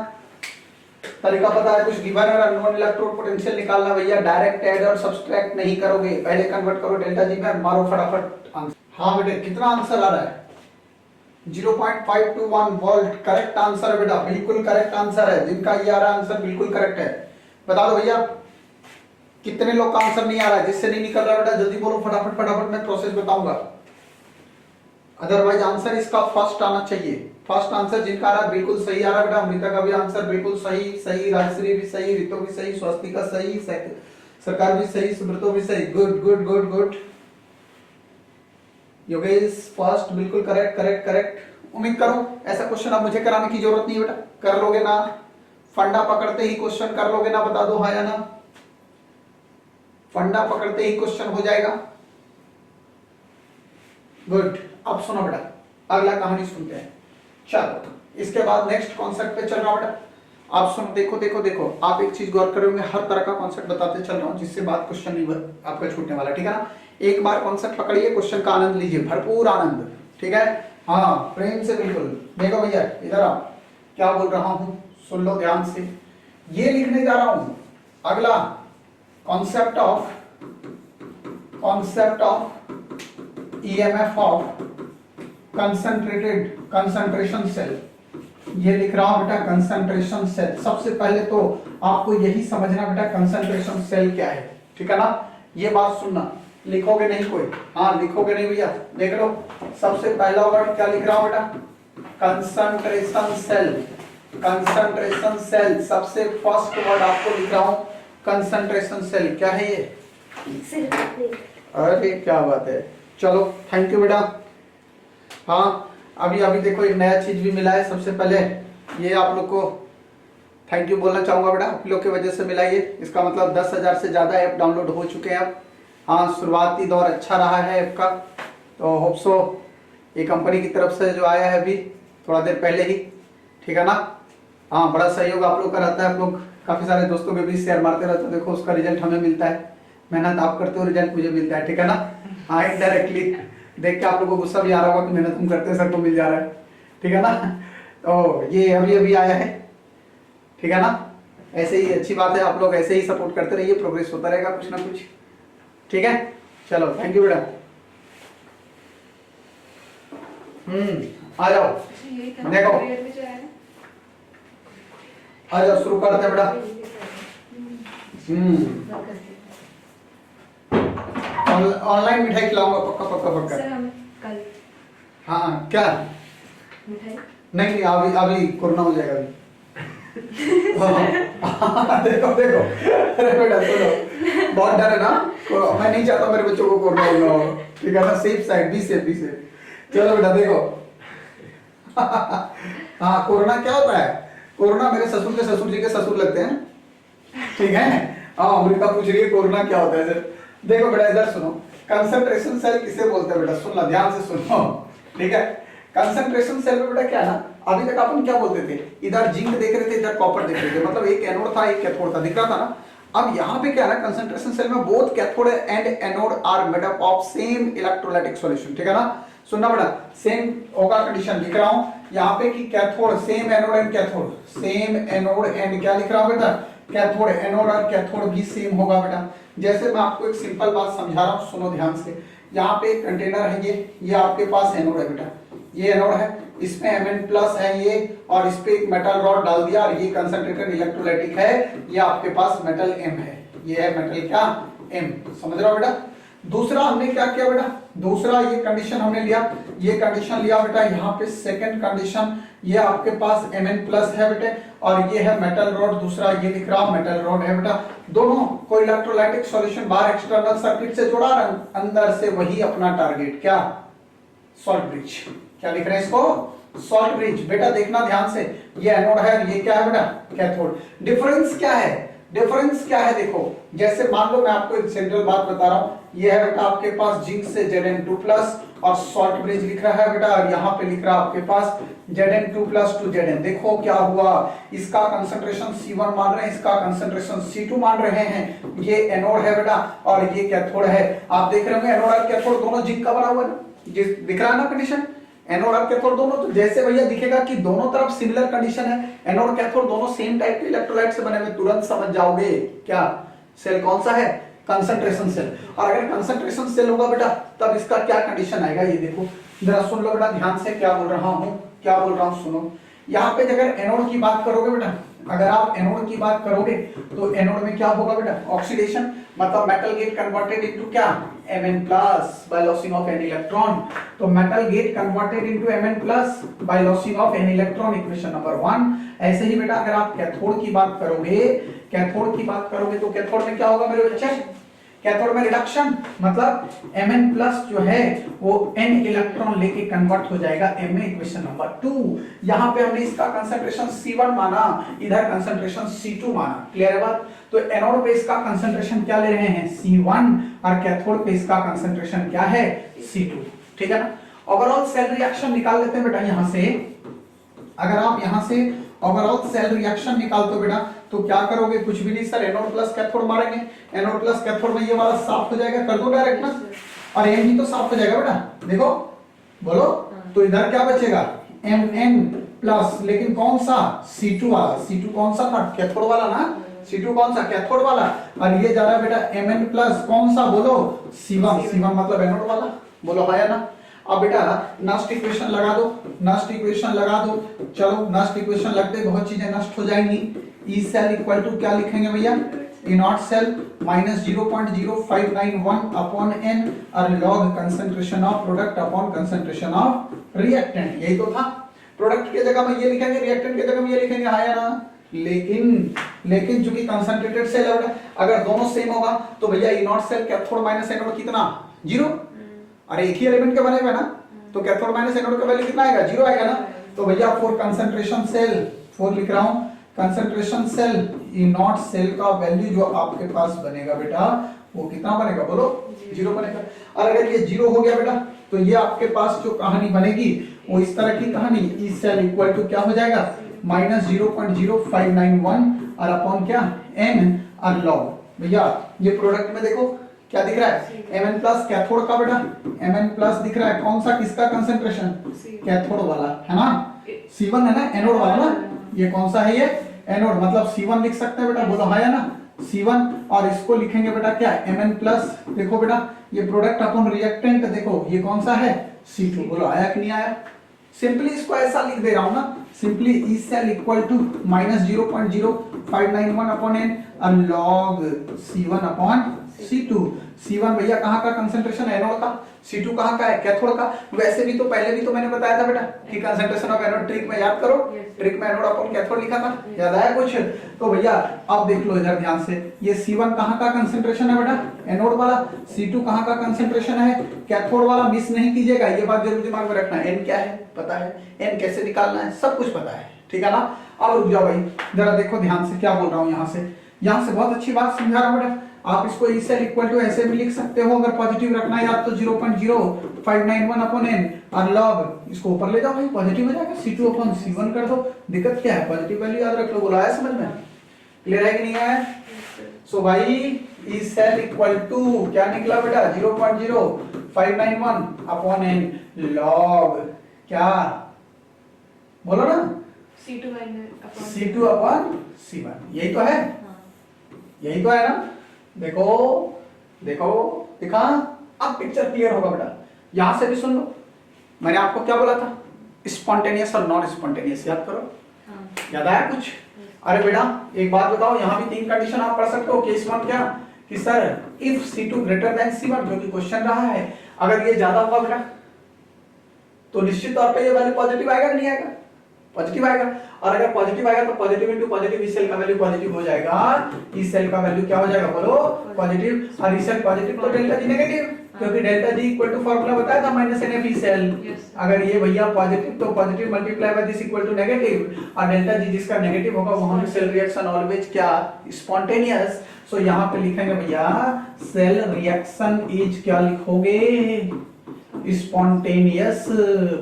तरीका पता है? कुछ गिवन और अननोन इलेक्ट्रोड पोटेंशियल निकालना भैया। डायरेक्ट ऐड और सब्सट्रैक्ट नहीं करोगे, पहले कन्वर्ट करो डेल्टा जी में, मारो फटाफट आंसर। हाँ बेटे, कितना आंसर आ रहा है? 0.521 वोल्ट करेक्ट आंसर है बेटा, बिल्कुल करेक्ट आंसर है। जिनका ये आ रहा है आंसर बिल्कुल करेक्ट है। बता दो भैया कितने लोग का आंसर नहीं आ रहा है, जिससे नहीं निकल रहा बेटा? जल्दी बोलो फटाफट फटाफट, मैं प्रोसेस बताऊंगा। अदरवाइज आंसर इसका फर्स्ट आना चाहिए। फर्स्ट आंसर जिनका आ रहा है बिल्कुल सही आ रहा है बेटा। अमृता का भी आंसर बिल्कुल सही, सही, राजश्री भी सही, रितो भी सही, स्वस्तिका सही, सरकार भी सही, सुब्रतो भी सही। Good good good good. Yogesh first बिल्कुल करेक्ट करेक्ट करेक्ट। उम्मीद करो ऐसा क्वेश्चन अब मुझे कराने की जरूरत नहीं है बेटा, कर लोगे ना, फंडा पकड़ते ही क्वेश्चन कर लोगे ना, बता दो हाँ या ना। फंडा पकड़ते ही क्वेश्चन हो जाएगा। गुड। अब सुनो बेटा, अगला कहानी सुनते हैं। चलो इसके बाद नेक्स्ट कॉन्सेप्ट पे चल रहा हूं बेटा। आप सुनो, देखो देखो देखो, आप एक चीज गौर करोगे, हर तरह का कॉन्सेप्ट बताते चल रहा हूं जिससे बात क्वेश्चन नहीं आपका छूटने वाला, ठीक है ना। एक बार कॉन्सेप्ट पकड़िए, क्वेश्चन का आनंद लीजिए, भरपूर आनंद, ठीक है। हाँ प्रेम से बिल्कुल। देखो भैया इधर आओ, क्या बोल रहा हूं सुन लो ध्यान से। ये लिखने जा रहा हूं अगला concept of EMF of concentration cell. ये लिख रहा हूं बेटा कंसंट्रेशन सेल। सबसे पहले तो आपको यही समझना बेटा कंसंट्रेशन सेल क्या है, ठीक है ना। ये बात सुनना, लिखोगे नहीं कोई, हाँ लिखोगे नहीं भैया, देख लो। सबसे पहला वर्ड क्या लिख रहा हूं बेटा, कंसंट्रेशन सेल। कंसंट्रेशन सेल सबसे फर्स्ट वर्ड आपको लिख रहा हूं कंसंट्रेशन सेल। क्या है ये? अरे क्या बात है, चलो थैंक यू बेटा। हाँ अभी अभी देखो एक नया चीज भी मिला है। सबसे पहले ये आप लोग को थैंक यू बोलना चाहूंगा बेटा, आप लोग की वजह से मिला ये। इसका मतलब 10,000 से ज्यादा ऐप डाउनलोड हो चुके हैं अब। हाँ शुरुआती दौर अच्छा रहा है ऐप का, तो होप सो ये कंपनी की तरफ से जो आया है अभी थोड़ा देर पहले ही, ठीक है ना। हाँ बड़ा सहयोग आप लोग का रहता है, आप लोग काफी सारे दोस्तों के भी शेयर मारते रहते हो, देखो उसका रिजल्ट हमें मिलता है। मेहनत आप करते हो, रिजल्ट मुझे मिलता है, ठीक है ना। हाँ इनडायरेक्टली देख के आप लोगों को गुस्सा भी आ रहा होगा कि मेहनत तुम करते हैं सर को मिल जा रहा है, ठीक है ना। तो ये अभी अभी आया है, ठीक है ना। ऐसे ही अच्छी बात है, आप लोग ऐसे ही सपोर्ट करते रहिए, प्रोग्रेस होता रहेगा कुछ ना कुछ, ठीक है। चलो थैंक यू बेटा। आ जाओ देखो, आ जाओ शुरू करते हैं बेटा। ऑनलाइन मिठाई खिलाऊंगा पक्का पक्का पक्का। सर हम कल हाँ क्या मिठाई नहीं अभी अभी कोरोना हो जाएगा अभी। देखो देखो, अरे बेटा सुनो, बहुत डर है ना, मैं नहीं चाहता मेरे बच्चों को कोरोना हो, ठीक है ना। Safe side, be safe be safe. चलो बेटा देखो। हाँ कोरोना क्या होता है, कोरोना मेरे ससुर के ससुर जी के ससुर लगते हैं, ठीक है। हाँ अमृता पूछ रही है कोरोना क्या होता है सर। देखो बेटा इधर सुनो, कंसंट्रेशन सेल किसे बोलते हैं बेटा, सुनना ध्यान से सुनो, ठीक है। कंसंट्रेशन सेल में बेटा क्या ना, अभी तक अपन क्या बोलते थे, इधर जिंक देख रहे थे, इधर कॉपर देख रहे थे, मतलब एक एनोड था एक कैथोड था, दिख रहा था ना। अब यहाँ पे क्या है ना, कंसंट्रेशन सेल में both cathode and anode are made up of same electrolytic solution, ठीक है ना। सुनना बेटा, सेम होगा कंडीशन लिख रहा हूं यहाँ पे कि cathode same anode and cathode, same anode and क्या लिख रहा हूं बेटा, कैथोड। एनोड और कैथोड भी सेम होगा बेटा। जैसे मैं आपको एक सिंपल बात समझा रहा हूं, सुनो ध्यान से। यहाँ पे एक कंटेनर है, ये आपके पास एनोड है बेटा, ये एनोड है, इसमें Mn+ है ये, और इस पे एक मेटल रॉड डाल दिया, और ये कंसंट्रेटेड इलेक्ट्रोलाइटिक है, ये आपके पास मेटल M है, ये है मेटल क्या M, समझ रहे हो बेटा। दूसरा हमने क्या किया बेटा, दूसरा ये कंडीशन हमने लिया, ये कंडीशन लिया बेटा। यहाँ पे सेकंड कंडीशन, ये आपके पास Mn+ है बेटे, और ये है मेटल रॉड, दूसरा ये लिख रहा हूं मेटल रॉड है बेटा। दोनों को इलेक्ट्रोलाइटिक सॉल्यूशन बाहर एक्सटर्नल सर्किट से जोड़ा, अंदर से वही अपना टारगेट क्या, सॉल्ट ब्रिज। क्या लिख रहे हैं इसको, सॉल्ट ब्रिज। बेटा देखना ध्यान से, ये एनोड है, ये क्या है बेटा, कैथोड। डिफरेंस क्या है, डिफरेंस क्या है देखो, जैसे मान लो मैं आपको एक जनरल बात बता रहा हूं, ये है बेटा आपके पास जिंक से Zn2+ और सॉल्ट ब्रिज लिख रहा है बेटा, और यहाँ पे लिख रहा है आपके पास Zn2+ टू Zn। देखो क्या हुआ, इसका कंसंट्रेशन C1 मान रहे हैं, इसका कंसंट्रेशन C2 मान रहे हैं। ये एनोड है बेटा और ये कैथोड है। आप देख रहे होंगे एनोड और कैथोड दोनों जिंक का बना हुआ है ना, दिख रहा है ना कंडीशन, एनोड और कैथोड दोनों। तो जैसे भैया दिखेगा कि दोनों तरफ सिमिलर कंडीशन है, एनोड कैथोड दोनों सेम टाइप के इलेक्ट्रोलाइट से बने हुए, तुरंत समझ जाओगे क्या सेल कौन सा है, कंसंट्रेशन सेल। और अगर कंसंट्रेशन सेल होगा बेटा तब इसका क्या कंडीशन आएगा, ये देखो जरा सुन लो बेटा ध्यान से, क्या बोल रहा हूं क्या बोल रहा हूं सुनो। यहाँ पे अगर एनोड की बात करोगे बेटा, अगर आप एनोड की बात करोगे तो एनोड में क्या होगा बेटा, ऑक्सीडेशन, मतलब मेटल गेट कन्वर्टेड इनटू क्या, Mn plus by losing of n electron. तो metal get converted into Mn plus by losing of n electron, equation number 1। ऐसे ही बेटा अगर आप कैथोड की बात करोगे, कैथोड की बात करोगे तो कैथोड में क्या होगा मेरे बच्चे, कैथोड में रिडक्शन, मतलब Mn प्लस जो है वो n इलेक्ट्रॉन लेके कन्वर्ट हो जाएगा M में, इक्वेशन नंबर 2। यहाँ पे हमने इसका कंसंट्रेशन C1 माना, इधर कंसंट्रेशन C2 माना, क्लियर है बात। तो एनोड पे इसका कंसंट्रेशन क्या ले रहे हैं, C1, और कैथोड पे इसका कंसंट्रेशन क्या है, C2, ठीक है ना। ओवरऑल सेल रिएक्शन निकाल लेते हैं बेटा यहाँ से। अगर आप यहाँ से ओवरऑल सेल रिएक्शन निकालते हो बेटा तो क्या करोगे, कुछ भी नहीं सर, एनोड प्लस कैथोड मारेंगे, एनोड प्लस कैथोड में ये वाला साफ हो जाएगा, कर दो डायरेक्ट ना, और एम भी तो साफ हो जाएगा बेटा, देखो बोलो। तो इधर क्या बचेगा, Mn प्लस, लेकिन कौन सा, C2 वाला, C2 कौन सा था, कैथोड वाला ना, C2 कौन सा, कैथोड वाला, और ये जा रहा है बेटा Mn प्लस कौन सा, बोलो C1, C1 मतलब एनोड वाला, बोलो हाँ या ना। अब बेटा नष्ट इक्वेशन लगा दो, नष्ट इक्वेशन लगा दो, चलो नष्ट इक्वेशन लगते बहुत चीजें नष्ट हो जाएंगी। ई सेल इक्वल टू क्या लिखेंगे भैया, E naught cell minus 0.0591 upon n और log concentration of product upon concentration of reactant, यही तो था। प्रोडक्ट की जगह में ये लिखेंगे, रिएक्टेंट की जगह में ये लिखेंगे, हाँ या ना। लेकिन चूंकि कंसंट्रेटेड सेल है, अगर दोनों सेम होगा तो भैया E naught cell cathode minus anode कितना, 0, अरे एक ही एलिमेंट के बने हुए ना, तो कैथोड माइनस एनोड का वैल्यू कितना आएगा, 0 आएगा ना। तो भैया फॉर कंसंट्रेशन सेल, फॉर लिख रहा हूं concentration cell, E naught cell का वैल्यू जो आपके पास बनेगा बेटा वो कितना बनेगा, बोलो 0 बनेगा। और अगर ये 0 हो गया बेटा तो ये आपके पास जो कहानी बनेगी वो इस तरह की कहानी, ई सेल इक्वल टू क्या हो जाएगा, माइनस 0.0591 और अपॉन क्या, n और लॉग। भैया ये प्रोडक्ट में देखो क्या दिख रहा है, Mn प्लस कैथोड का बेटा, Mn प्लस दिख रहा है, कौन सा, किसका कंसंट्रेशन, कैथोड वाला है ना, C1 है ना, एनोड वाला ना, ये कौन सा है, ये एनोड, मतलब C1 लिख सकते हैं बेटा, बोलो हाँ या ना, C1, और इसको लिखेंगे बेटा क्या, Mn प्लस, देखो बेटा ये प्रोडक्ट अपॉन रिएक्टेंट, देखो ये कौन सा है, C2, बोलो आया कि नहीं आया। सिंपली इसको ऐसा लिख दे रहा हूं ना, simply E cell equal to minus 0.0591 upon n और log C1 upon C2। C1 भैया कहाँ का कंसंट्रेशन, एनोड का, C2 कहाँ का है, कैथोड का। वैसे भी तो पहले भी तो मैंने बताया था बेटा कि कंसंट्रेशन ऑफ एनोड ट्रिक में याद करो, ट्रिक में एनोड अपॉन कैथोड लिखा था, याद आया कुछ। तो भैया अब देख लो इधर ध्यान से, ये C1 कहाँ का कंसंट्रेशन है बेटा, एनोड वाला, C2 कहाँ का कंसंट्रेशन है, कैथोड वाला, मिस नहीं कीजिएगा, ये बात जरूर दिमाग में रखना। n क्या है पता है, n कैसे निकालना है सब कुछ पता है, ठीक है ना। अब रुक जाओ भाई, जरा देखो ध्यान से क्या बोल रहा हूँ, यहाँ से बहुत अच्छी बात समझा रहा हूँ बेटा। आप इसको ई सेल इक्वल टू ऐसे भी लिख सकते हो, अगर पॉजिटिव रखना है आप तो 0.0591 अपॉन n और लॉग, इसको ऊपर ले जाओ भाई, पॉजिटिव हो जाएगा, C2 अपॉन C1 कर दो, दिक्कत क्या है, पॉजिटिव वैल्यू याद रख लो, बोला है समझ में, क्लियर है कि नहीं है। सो भाई ई सेल इक्वल टू क्या निकला बेटा, 0.0591 अपॉन n लॉग क्या, बोलो ना, C2 अपॉन C1, यही तो है, यही तो है ना। देखो देखो दिखा, अब पिक्चर क्लियर होगा बेटा। यहां से भी सुन लो, मैंने आपको क्या बोला था, स्पॉन्टेनियस और नॉन स्पॉन्टेनियस, याद करो, याद आया कुछ। अरे बेटा एक बात बताओ, यहाँ भी 3 कंडीशन आप पढ़ सकते हो। केस 1 क्या, कि sir if C2 greater than C1, जो कि क्वेश्चन रहा है, अगर ये ज्यादा होगा बेटा तो निश्चित तौर पे ये वैल्यू पॉजिटिव आएगा कि नहीं आएगा, पॉजिटिव आएगा। और अगर पॉजिटिव आएगा तो पॉजिटिव इंटू पॉजिटिव, इस सेल का वैल्यू पॉजिटिव हो जाएगा, इस सेल का वैल्यू क्या हो जाएगा, बोलो पॉजिटिव, और इस सेल पॉजिटिव तो डेल्टा जी नेगेटिव, क्योंकि delta G equal to formula बताया था minus N F E cell. अगर ये भैया पॉजिटिव तो positive multiply by this equal to negative, और डेल्टा जी जिसका नेगेटिव होगा वहां पे सेल रिएक्शन ऑलवेज क्या, स्पॉन्टेनियस। सो यहाँ पे लिखेंगे भैया सेल रिएक्शन इज क्या लिखोगे, स्पॉन्टेनियस,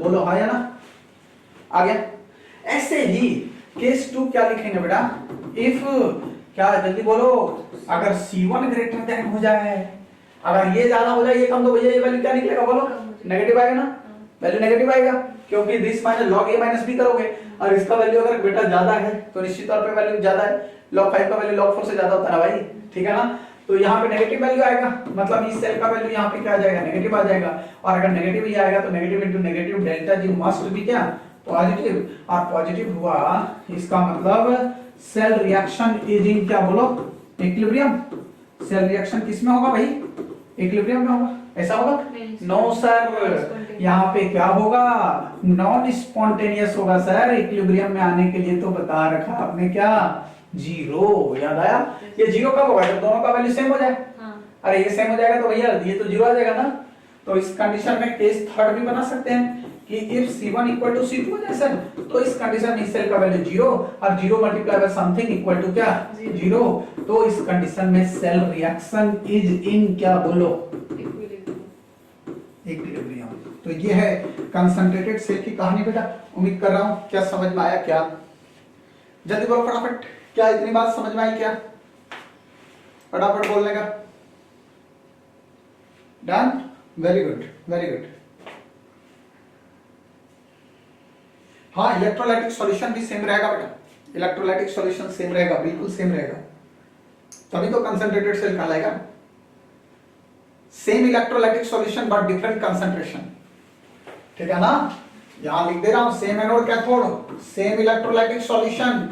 बोलो हाँ या ना, आ गया। ऐसे ही केस 2 क्या लिखेंगे बेटा, इफ क्या, जल्दी बोलो, अगर C1 ग्रेटर देन हो जाए, अगर ये ज्यादा हो जाए ये कम, तो भैया ये वैल्यू क्या निकलेगा, बोलो नेगेटिव आएगा ना, वैल्यू नेगेटिव आएगा, क्योंकि this minus log a minus b करोगे, और इसका वैल्यू अगर बेटा ज्यादा है तो निश्चित तौर पे वैल्यू ज्यादा है, log 5 का वैल्यू log 4 से ज्यादा होता है ना भाई, ठीक है ना। तो यहाँ पे नेगेटिव वैल्यू आएगा, मतलब इस सेल का वैल्यू यहाँ पे क्या आ जाएगा, नेगेटिव आ जाएगा, और अगर नेगेटिव ही आएगा तो negative into negative, delta G must भी क्या पॉजिटिव और पॉजिटिव हुआ, इसका मतलब सेल रिएक्शन इज इन क्या बोलो, इक्विलिब्रियम। सेल रिएक्शन किसमें होगा भाई, इक्विलिब्रियम में होगा, ऐसा होगा? नो सर, यहाँ पे क्या होगा, नॉन स्पॉन्टेनियस होगा सर। इक्विलिब्रियम में आने के लिए तो बता रखा आपने क्या, जीरो। याद आया? ये जीरो कब होगा, जब दोनों का वैल्यू सेम हो जाए। अरे ये सेम हो जाएगा तो भैया ये तो जीरो आ जाएगा ना। तो इस कंडीशन में केस थर्ड भी बना सकते हैं कि if C1 equal to C2 हो जाए सर, तो इस कंडीशन में इस सेल का वैल्यू जीरो और zero multiply by something equal to क्या, जीरो। तो इस कंडीशन में सेल रिएक्शन इज इन क्या बोलो, इक्विलिब्रियम। तो ये है कंसंट्रेटेड सेल की कहानी बेटा। उम्मीद कर रहा हूं क्या समझ में आया क्या, जल्दी बोलो फटाफट, क्या इतनी बात समझ में आई क्या, फटाफट बोलने का। Done, very good very good. हाँ, इलेक्ट्रोलाइटिक सॉल्यूशन भी सेम रहेगा बेटा, इलेक्ट्रोलाइटिक सॉल्यूशन सेम रहेगा, बिल्कुल सेम रहेगा, तभी तो कंसंट्रेटेड सेल कहलाएगा। Same electrolytic solution but different concentration, ठीक है ना। यहां लिख दे रहा हूं same anode cathode, same electrolytic solution,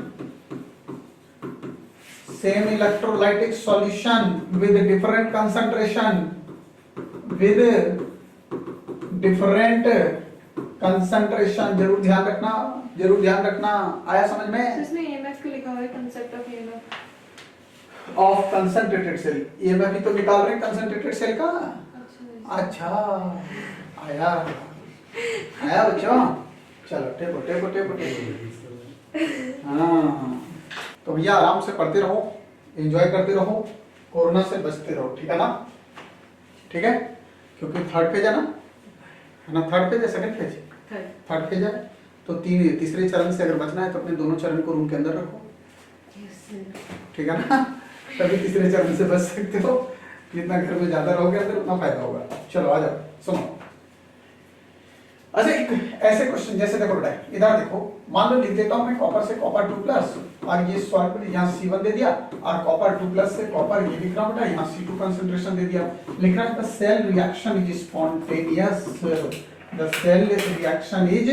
same electrolytic solution with different concentration, with different concentration. जरूर ध्यान रखना, जरूर ध्यान रखना। आया समझ में? इसमें EMF क्यों लिखा हुआ है, concept of EMF of concentrated cell, EMF ही तो निकाल रहे हैं कंसंट्रेटेड सेल का। अच्छा, आया आया बच्चों, चलो टेको टेको टेको टेको। हाँ, तो भैया आराम से पढ़ते रहो, एंजॉय करते रहो, कोरोना से बचते रहो, ठीक है ना, ठीक है। क्योंकि थर्ड पेज है ना, थर्ड पेज है, सेकंड पेज, थर्ड पेज है, तो तीसरे चरण से अगर बचना है तो अपने दोनों चरण को रूम के अंदर रखो, ठीक है ना, तभी तीसरे चरण से बच सकते हो। जितना घर में ज्यादा रहोगे अंदर उतना फायदा होगा। चलो आ जाओ, सुनो। अच्छा, एक ऐसे क्वेश्चन जैसे देखो बेटा, इधर देखो, मान लो लिख देता हूं मैं कॉपर से कॉपर 2+ और ये सॉल्व यहाँ C1 दे दिया, और कॉपर 2+ से कॉपर ये लिख रहा हूं बेटा, यहाँ C2 कंसंट्रेशन दे दिया। लिख रहा है the cell reaction is spontaneous, the cell reaction is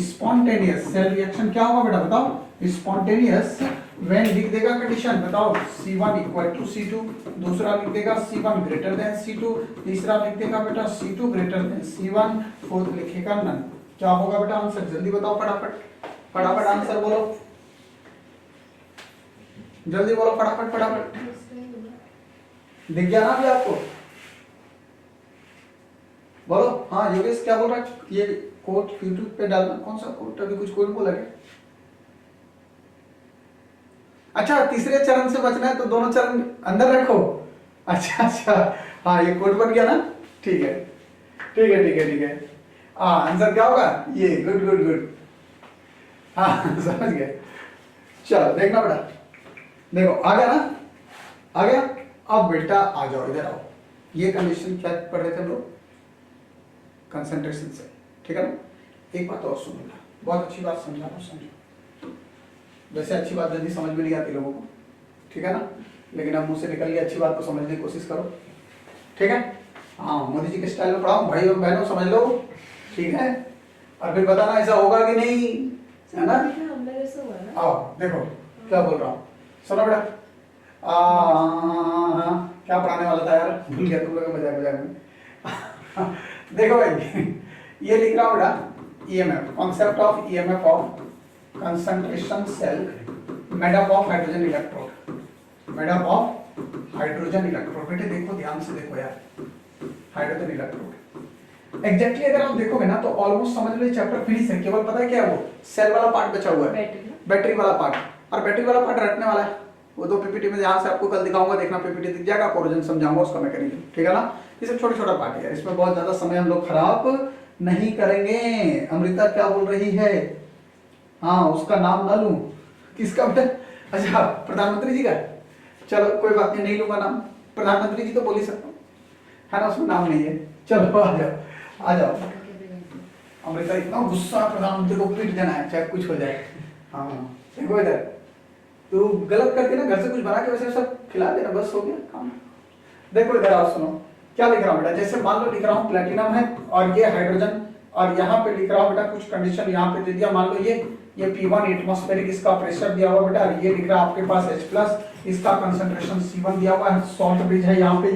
spontaneous. Cell reaction क्या होगा बेटा बताओ, स्पॉन्टेनियस व्हेन लिख देगा कंडीशन, बताओ C1 इक्वल टू C2, दूसरा लिख देगा C1 ग्रेटर देन C2, तीसरा लिख देगा बेटा C2 greater than C1, fourth लिखेगा नन। क्या होगा बेटा आंसर, जल्दी बताओ फटाफट, फटाफट आंसर बोलो, जल्दी बोलो फटाफट फटाफट। दिख गया ना अभी आपको, बोलो। हाँ योगेश क्या बोल रहा है, ये कोड यूट्यूब पे डालना, कौन सा कोड, अभी कुछ कोड बोला क्या? अच्छा, तीसरे चरण से बचना है तो दोनों चरण अंदर रखो। अच्छा अच्छा, हाँ ये कोड बन गया ना, ठीक है ठीक है ठीक है ठीक है। हाँ आंसर क्या होगा ये, गुड गुड गुड, हाँ समझ गए। चलो देखना बेटा, देखो आ गया ना, आ गया। अब बेटा आ जाओ, इधर आओ। ये कंडीशन क्या पढ़ रहे थे हम लोग, कंसंट्रेशन से, ठीक है ना। एक बात और सुन बेटा, बहुत अच्छी बात समझा रहा हूँ, समझो। वैसे अच्छी बात जल्दी समझ में नहीं आती लोगों को, ठीक है ना, लेकिन अब मुंह से निकल गई अच्छी बात तो समझने की कोशिश करो, ठीक है। हाँ मोदी जी के स्टाइल में पढ़ाओ, भाई और बहनों समझ लो, ठीक है। और फिर बताना ऐसा होगा कि नहीं, है ना। आओ देखो क्या बोल रहा हूँ, सुनो बेटा। क्या पढ़ाने वाला था यार, भूल गया तुम लोग मजाक मजाक में। देखो भाई, ये लिख रहा हूँ बेटा, EMF, concept of EMF of concentration cell made up of hydrogen electrode, made up of hydrogen electrode। बेटे देखो ध्यान से देखो यार, हाइड्रोजन इलेक्ट्रोड एग्जैक्टली अगर आप देखोगे ना तो ऑलमोस्ट समझ लो चैप्टर फिनिश है। केवल पता है क्या है, वो सेल वाला पार्ट बचा हुआ है, बैटरी वाला पार्ट, और बैटरी वाला पार्ट रटने वाला है। वो तो पीपीटी में जहां से आपको कल दिखाऊंगा, देखना पीपीटी दिख जाएगा, कोरोजन समझाऊंगा उसका मैकेनिज्म, ठीक है ना। ये सब छोटा छोटा पार्ट है, इसमें बहुत ज्यादा समय हम लोग खराब नहीं करेंगे। अमृता क्या बोल रही है, हाँ उसका नाम ना लूं, किसका बेटा, अच्छा प्रधानमंत्री जी का, चलो कोई बात नहीं, नहीं लूंगा नाम, प्रधानमंत्री जी तो बोल ही सकता हूँ, है ना, उसमें नाम नहीं है। चलो आ जाओ आ जाओ। अमृता इतना गुस्सा, प्रधानमंत्री को पीट देना है चाहे कुछ हो जाए। हाँ देखो इधर, तू गलत करके ना घर से कुछ बना के वैसे सब खिला देना, बस हो गया काम। देखो इधर आओ, सुनो क्या लिख रहा हूँ बेटा। जैसे मान लो लिख रहा हूँ प्लेटिनम है और ये हाइड्रोजन और यहाँ पे लिख रहा हूँ बेटा कुछ कंडीशन यहाँ पे दे दिया, मान लो ये P1 एटमॉस्फेरिक इसका प्रेशर दिया हुआ बेटा, और ये लिख रहा है आपके पास H प्लस इसका कंसंट्रेशन C1 दिया हुआ है, सॉल्ट ब्रिज है यहाँ पे,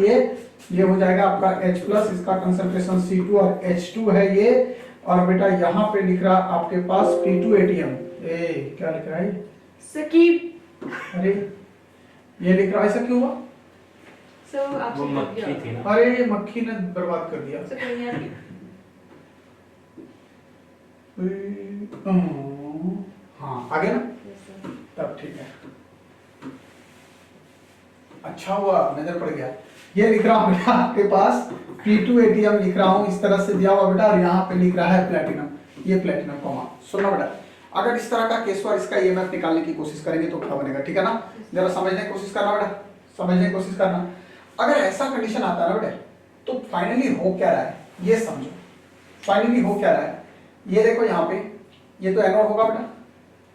ये हो जाएगा आपका H प्लस इसका कंसंट्रेशन C2 और H2 है ये, और बेटा यहाँ पे लिख रहा आपके पास P2 ATM, क्या लिख रहा है सकीब। अरे ये लिख रहा है, ऐसा क्यों हुआ? सर आपसे वो गलत मक्खी गया। थी ना। अरे मक्खी ने बर्बाद कर दिया। सर कोई नहीं आती। हाँ आगे ना, Yes, sir. तब ठीक है, अच्छा हुआ नजर पड़ गया। ये लिख रहा हूँ बेटा आपके पास P2 ATM लिख रहा हूँ, इस तरह से दिया हुआ बेटा, और यहाँ पे लिख रहा है प्लेटिनम, ये प्लेटिनम कॉमा। सुनना बेटा, अगर इस तरह का केस हुआ, इसका EMF निकालने की कोशिश करेंगे तो क्या बनेगा, ठीक है ना? जरा समझने की कोशिश करना बेटा, समझने की कोशिश करना। अगर ऐसा कंडीशन आता है ना बेटा, तो फाइनली हो क्या रहा है ये समझो, फाइनली हो क्या रहा है। ये देखो यहाँ पे, ये तो एनोड होगा बेटा,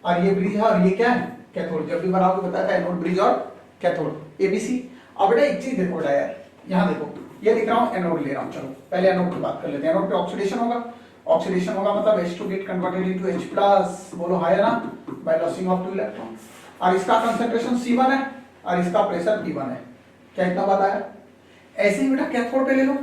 और ये ब्रिज है, और ये क्या है कैथोड। जब भी बनाओगे बताया था एनोड ब्रिज और कैथोड, ABC। अब बेटा एक चीज देखो बेटा यार, यहाँ देखो ये लिख रहा हूँ एनोड ले रहा हूँ, चलो पहले एनोड की बात कर लेते हैं। एनोड पे ऑक्सीडेशन होगा, ऑक्सीडेशन होगा मतलब H2 gate converted into H plus, बोलो हाई है ना, बाय लॉसिंग ऑफ 2 इलेक्ट्रॉन, और इसका कंसंट्रेशन C1 है और इसका प्रेशर P1 है। क्या इतना बात आया? ऐसे ही बेटा कैथोड पे ले लो।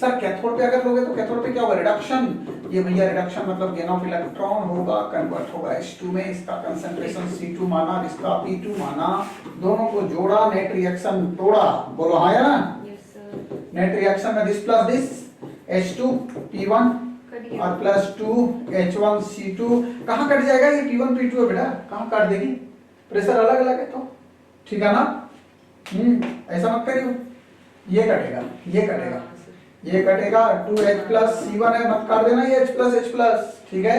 सर कैथोड पे अगर लोगे तो कैथोड पे क्या होगा, रिडक्शन। ये भैया रिडक्शन मतलब गेन ऑफ इलेक्ट्रॉन होगा, कन्वर्ट होगा H2 में, इसका कंसंट्रेशन C2 माना, इसका P2 माना, दोनों को जोड़ा, नेट रिएक्शन तोड़ा, बोलो हाँ या ना। Yes, sir. नेट रिएक्शन में this plus this H2 P1 करिए। और प्लस 2 H1 C2, कहाँ कट जाएगा ये P1 P2 है बेटा, कहाँ काट देगी, प्रेशर अलग अलग है तो, ठीक है ना? ऐसा मत करियो, ये कटेगा, ये कटेगा, ये कटेगा, 2H प्लस C1 है, मत काट देना ये H प्लस, ठीक है?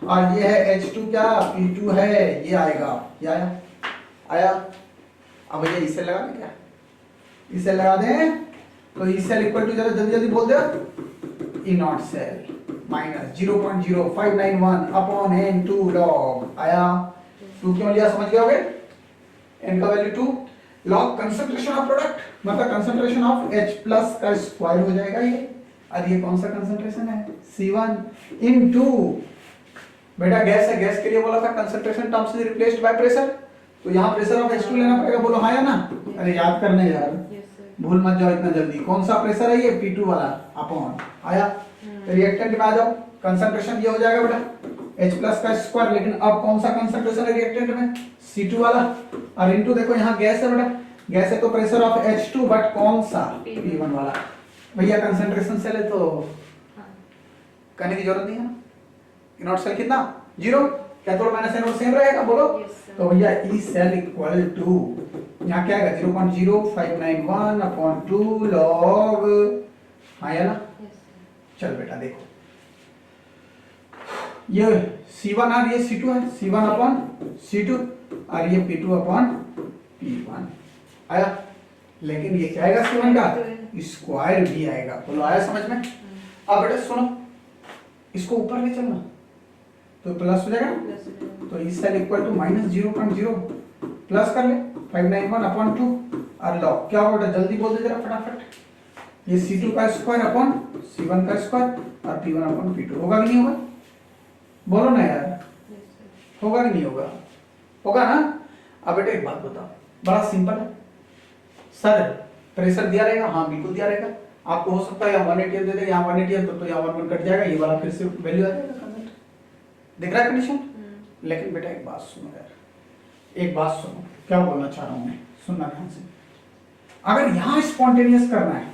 और ये है H2 क्या, P2 है, ये आएगा, ये आया। अब भैया इसे लगा दें क्या, इसे लगा दें तो ई सेल इक्वल टू, जरा जल्दी जल्दी बोल दे, E naught cell minus 0.0591 upon n2 log, आया 2 क्यों लिया समझ गए होगे, n का value 2 log concentration of product, मतलब कंसंट्रेशन ऑफ H प्लस का स्क्वायर हो जाएगा ये, और ये कौन सा कंसंट्रेशन है C1 इनटू, बेटा गैस है, गैस के लिए बोला था concentration terms is replaced by pressure, तो यहाँ प्रेशर ऑफ H2 लेना पड़ेगा, बोलो हाँ या ना? अरे याद करने यार, Yes, sir. भूल मत जाओ इतना जल्दी। कौन सा प्रेशर है ये, P2 वाला अपॉन, आया रिएक्टेंट में आ जाओ, कंसंट्रेशन ये हो जाएगा बेटा H प्लस का स्क्वायर, लेकिन अब कौन सा कंसंट्रेशन है रिएक्टेंट में, C2 वाला, और इनटू देखो यहाँ गैस है बेटा, गैस है तो प्रेशर ऑफ H2, बट कौन सा, P1 वाला। भैया कंसंट्रेशन सेल है तो हाँ। कहने की जरूरत नहीं है ना, इनॉट सेल कितना 0, कैथोड माइनस एनोड सेम रहेगा, बोलो। Yes, sir. तो भैया ई सेल इक्वल टू, यहाँ क्या आएगा 0.0591 अपॉन 2 लॉग, हाँ या ना? Yes, sir. चल बेटा देखो, ये C1 और ये C2 है, C1 अपॉन C2 और ये P2 अपॉन P1 आया, लेकिन ये क्या आएगा C1 का स्क्वायर भी आएगा, बोलो आया समझ में? अब बेटा सुनो, इसको ऊपर ले चलना तो प्लस हो जाएगा, Plus हो जाएगा। तो E cell equal to minus 0.0 plus कर ले 591 अपॉन 2 और लॉग क्या होगा बेटा, जल्दी बोल दे जरा फटाफट, ये C2 का स्क्वायर अपॉन C1 का स्क्वायर और P1 अपॉन P2, होगा कि नहीं होगा, बोलो ना यार, Yes, sir. होगा कि नहीं होगा, होगा ना? अब बेटा एक बात बताओ, बड़ा सिंपल है सर, प्रेशर दिया रहेगा, हाँ बिल्कुल दिया रहेगा, आपको हो सकता है यहाँ 180 दे दे, यहाँ 180 तो यहाँ 1 कट जाएगा, ये वाला फिर से वैल्यू आ जाएगा, दिख रहा है कंडीशन? लेकिन बेटा एक बात सुनो यार, एक बात सुनो, क्या बोलना चाह रहा हूं मैं, सुनना ध्यान से। अगर यहां स्पॉन्टेनियस करना है,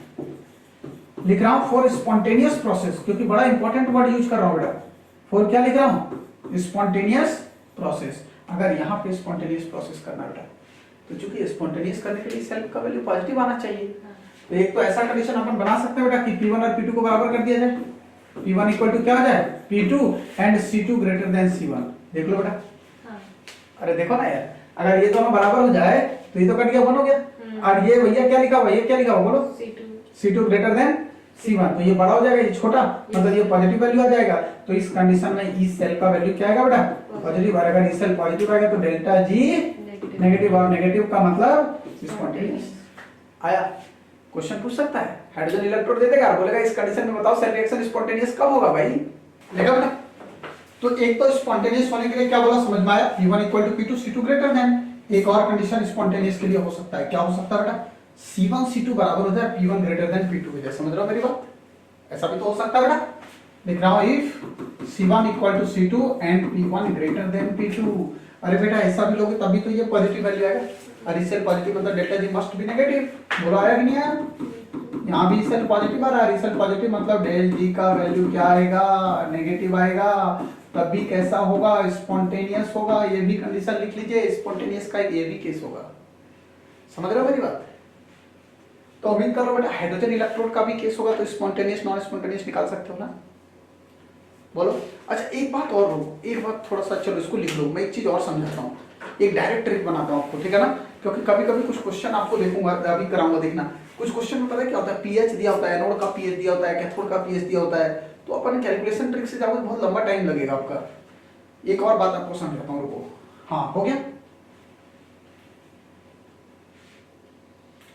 लिख रहा हूं फॉर स्पॉन्टेनियस प्रोसेस, क्योंकि बड़ा इंपॉर्टेंट वर्ड यूज कर रहा हूं बेटा, फॉर क्या लिख रहा हूं, स्पॉन्टेनियस प्रोसेस। अगर यहां पे स्पॉन्टेनियस प्रोसेस करना बेटा, तो चूंकि स्पॉन्टेनियस करने के लिए सेल का वैल्यू पॉजिटिव आना चाहिए, तो एक तो ऐसा कंडीशन अपन बना सकते हैं बेटा कि P1 और P2 को बराबर कर दिया जाए, P1 इक्वल टू क्या हो जाए, P2 and C2 greater than C1, देख लो बेटा। हाँ। अरे देखो ना यार, अगर ये दोनों बराबर हो जाए तो ये तो कट गया, 1 हो गया, और ये भैया क्या लिखा हुआ, ये क्या लिखा हुआ बोलो, C2 ग्रेटर देन C1, तो ये बड़ा हो जाएगा, ये छोटा, मतलब ये पॉजिटिव वैल्यू आ जाएगा, तो इस कंडीशन में ई सेल का वैल्यू क्या आएगा बेटा, पॉजिटिव आएगा, ई सेल पॉजिटिव आएगा तो डेल्टा जी नेगेटिव, और नेगेटिव का मतलब स्पॉन्टेनियस आया। क्वेश्चन पूछ सकता है, हाइड्रोजन इलेक्ट्रोड दे देगा और बोलेगा इस कंडीशन में बताओ सेल रिएक्शन स्पॉन्टेनियस कब होगा भाई, तो एक तो स्पॉन्टेनियस होने के लिए क्या बोला समझ में आया, P1 equal to P2 C2 greater than. एक और कंडीशन स्पॉन्टेनियस के लिए हो सकता है, क्या हो सकता है बेटा, C1 C2 बराबर हो जाए P1 ग्रेटर देन P2 हो जाए। समझ रहे हो मेरी बात, ऐसा भी तो हो सकता है बेटा। लिख रहा हूं if C1 equal to C2 and P1 greater than P2। अरे बेटा ऐसा भी लोगे तभी तो ये पॉजिटिव वैल्यू आएगा, और इस सेल पॉजिटिव मतलब delta G must be negative. बोलो आया कि नहीं आया, यहाँ भी सेल पॉजिटिव आ रहा है, सेल पॉजिटिव मतलब डेल जी का वैल्यू क्या आएगा, नेगेटिव आएगा, तब भी कैसा होगा, स्पॉन्टेनियस होगा। ये भी कंडीशन लिख लीजिए, स्पॉन्टेनियस का ये भी केस होगा। समझ रहे हो मेरी बात। तो उम्मीद करो बेटा हाइड्रोजन इलेक्ट्रोड का भी केस होगा, तो स्पॉन्टेनियस नॉन स्पॉन्टेनियस निकाल सकते हो ना, बोलो। अच्छा एक बात और हो, एक बात थोड़ा सा चलो इसको लिख लो, मैं एक चीज और समझाता हूँ, एक डायरेक्ट ट्रिक बनाता हूँ आपको, ठीक है ना। क्योंकि कभी कभी कुछ क्वेश्चन आपको देखूंगा, अभी कराऊंगा, देखना कुछ क्वेश्चन में पता है क्या होता है, पीएच दिया होता है, एनोड का पीएच दिया होता है, कैथोड का पीएच दिया होता है, तो अपन कैलकुलेशन ट्रिक से जाओगे बहुत लंबा टाइम लगेगा आपका। एक और बात आपको समझाता हूँ, रुको। हाँ हो गया,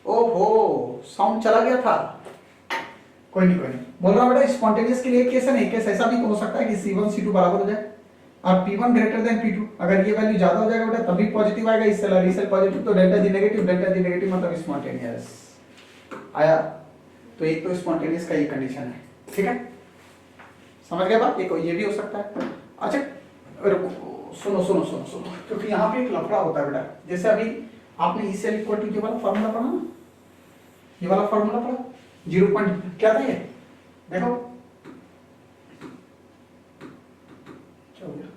ओहो साउंड चला गया था, कोई नहीं कोई नहीं। बोल रहा हूँ बेटा स्पॉन्टेनियस के लिए केस है, नहीं केस ऐसा भी तो हो सकता है कि C1 C2 बराबर हो जाए और P1 ग्रेटर देन P2। अगर ये वैल्यू ज्यादा हो जाएगा बेटा तभी पॉजिटिव आएगा, इस सेल पॉजिटिव तो डेल्टा जी नेगेटिव मतलब स्पॉन्टेनियस आया। तो एक तो स्पॉन्टेनियस का ये कंडीशन है, ठीक है, समझ गए बात। एक ये भी हो सकता है। अच्छा सुनो सुनो सुनो सुनो, क्योंकि यहाँ पे एक लफड़ा होता है बेटा। जैसे अभी आपने ई सेल इक्वल टू ये वाला फॉर्मूला पढ़ा ना, ये वाला फॉर्मूला पढ़ा, 0 पॉइंट क्या था ये, देखो क्या हो गया,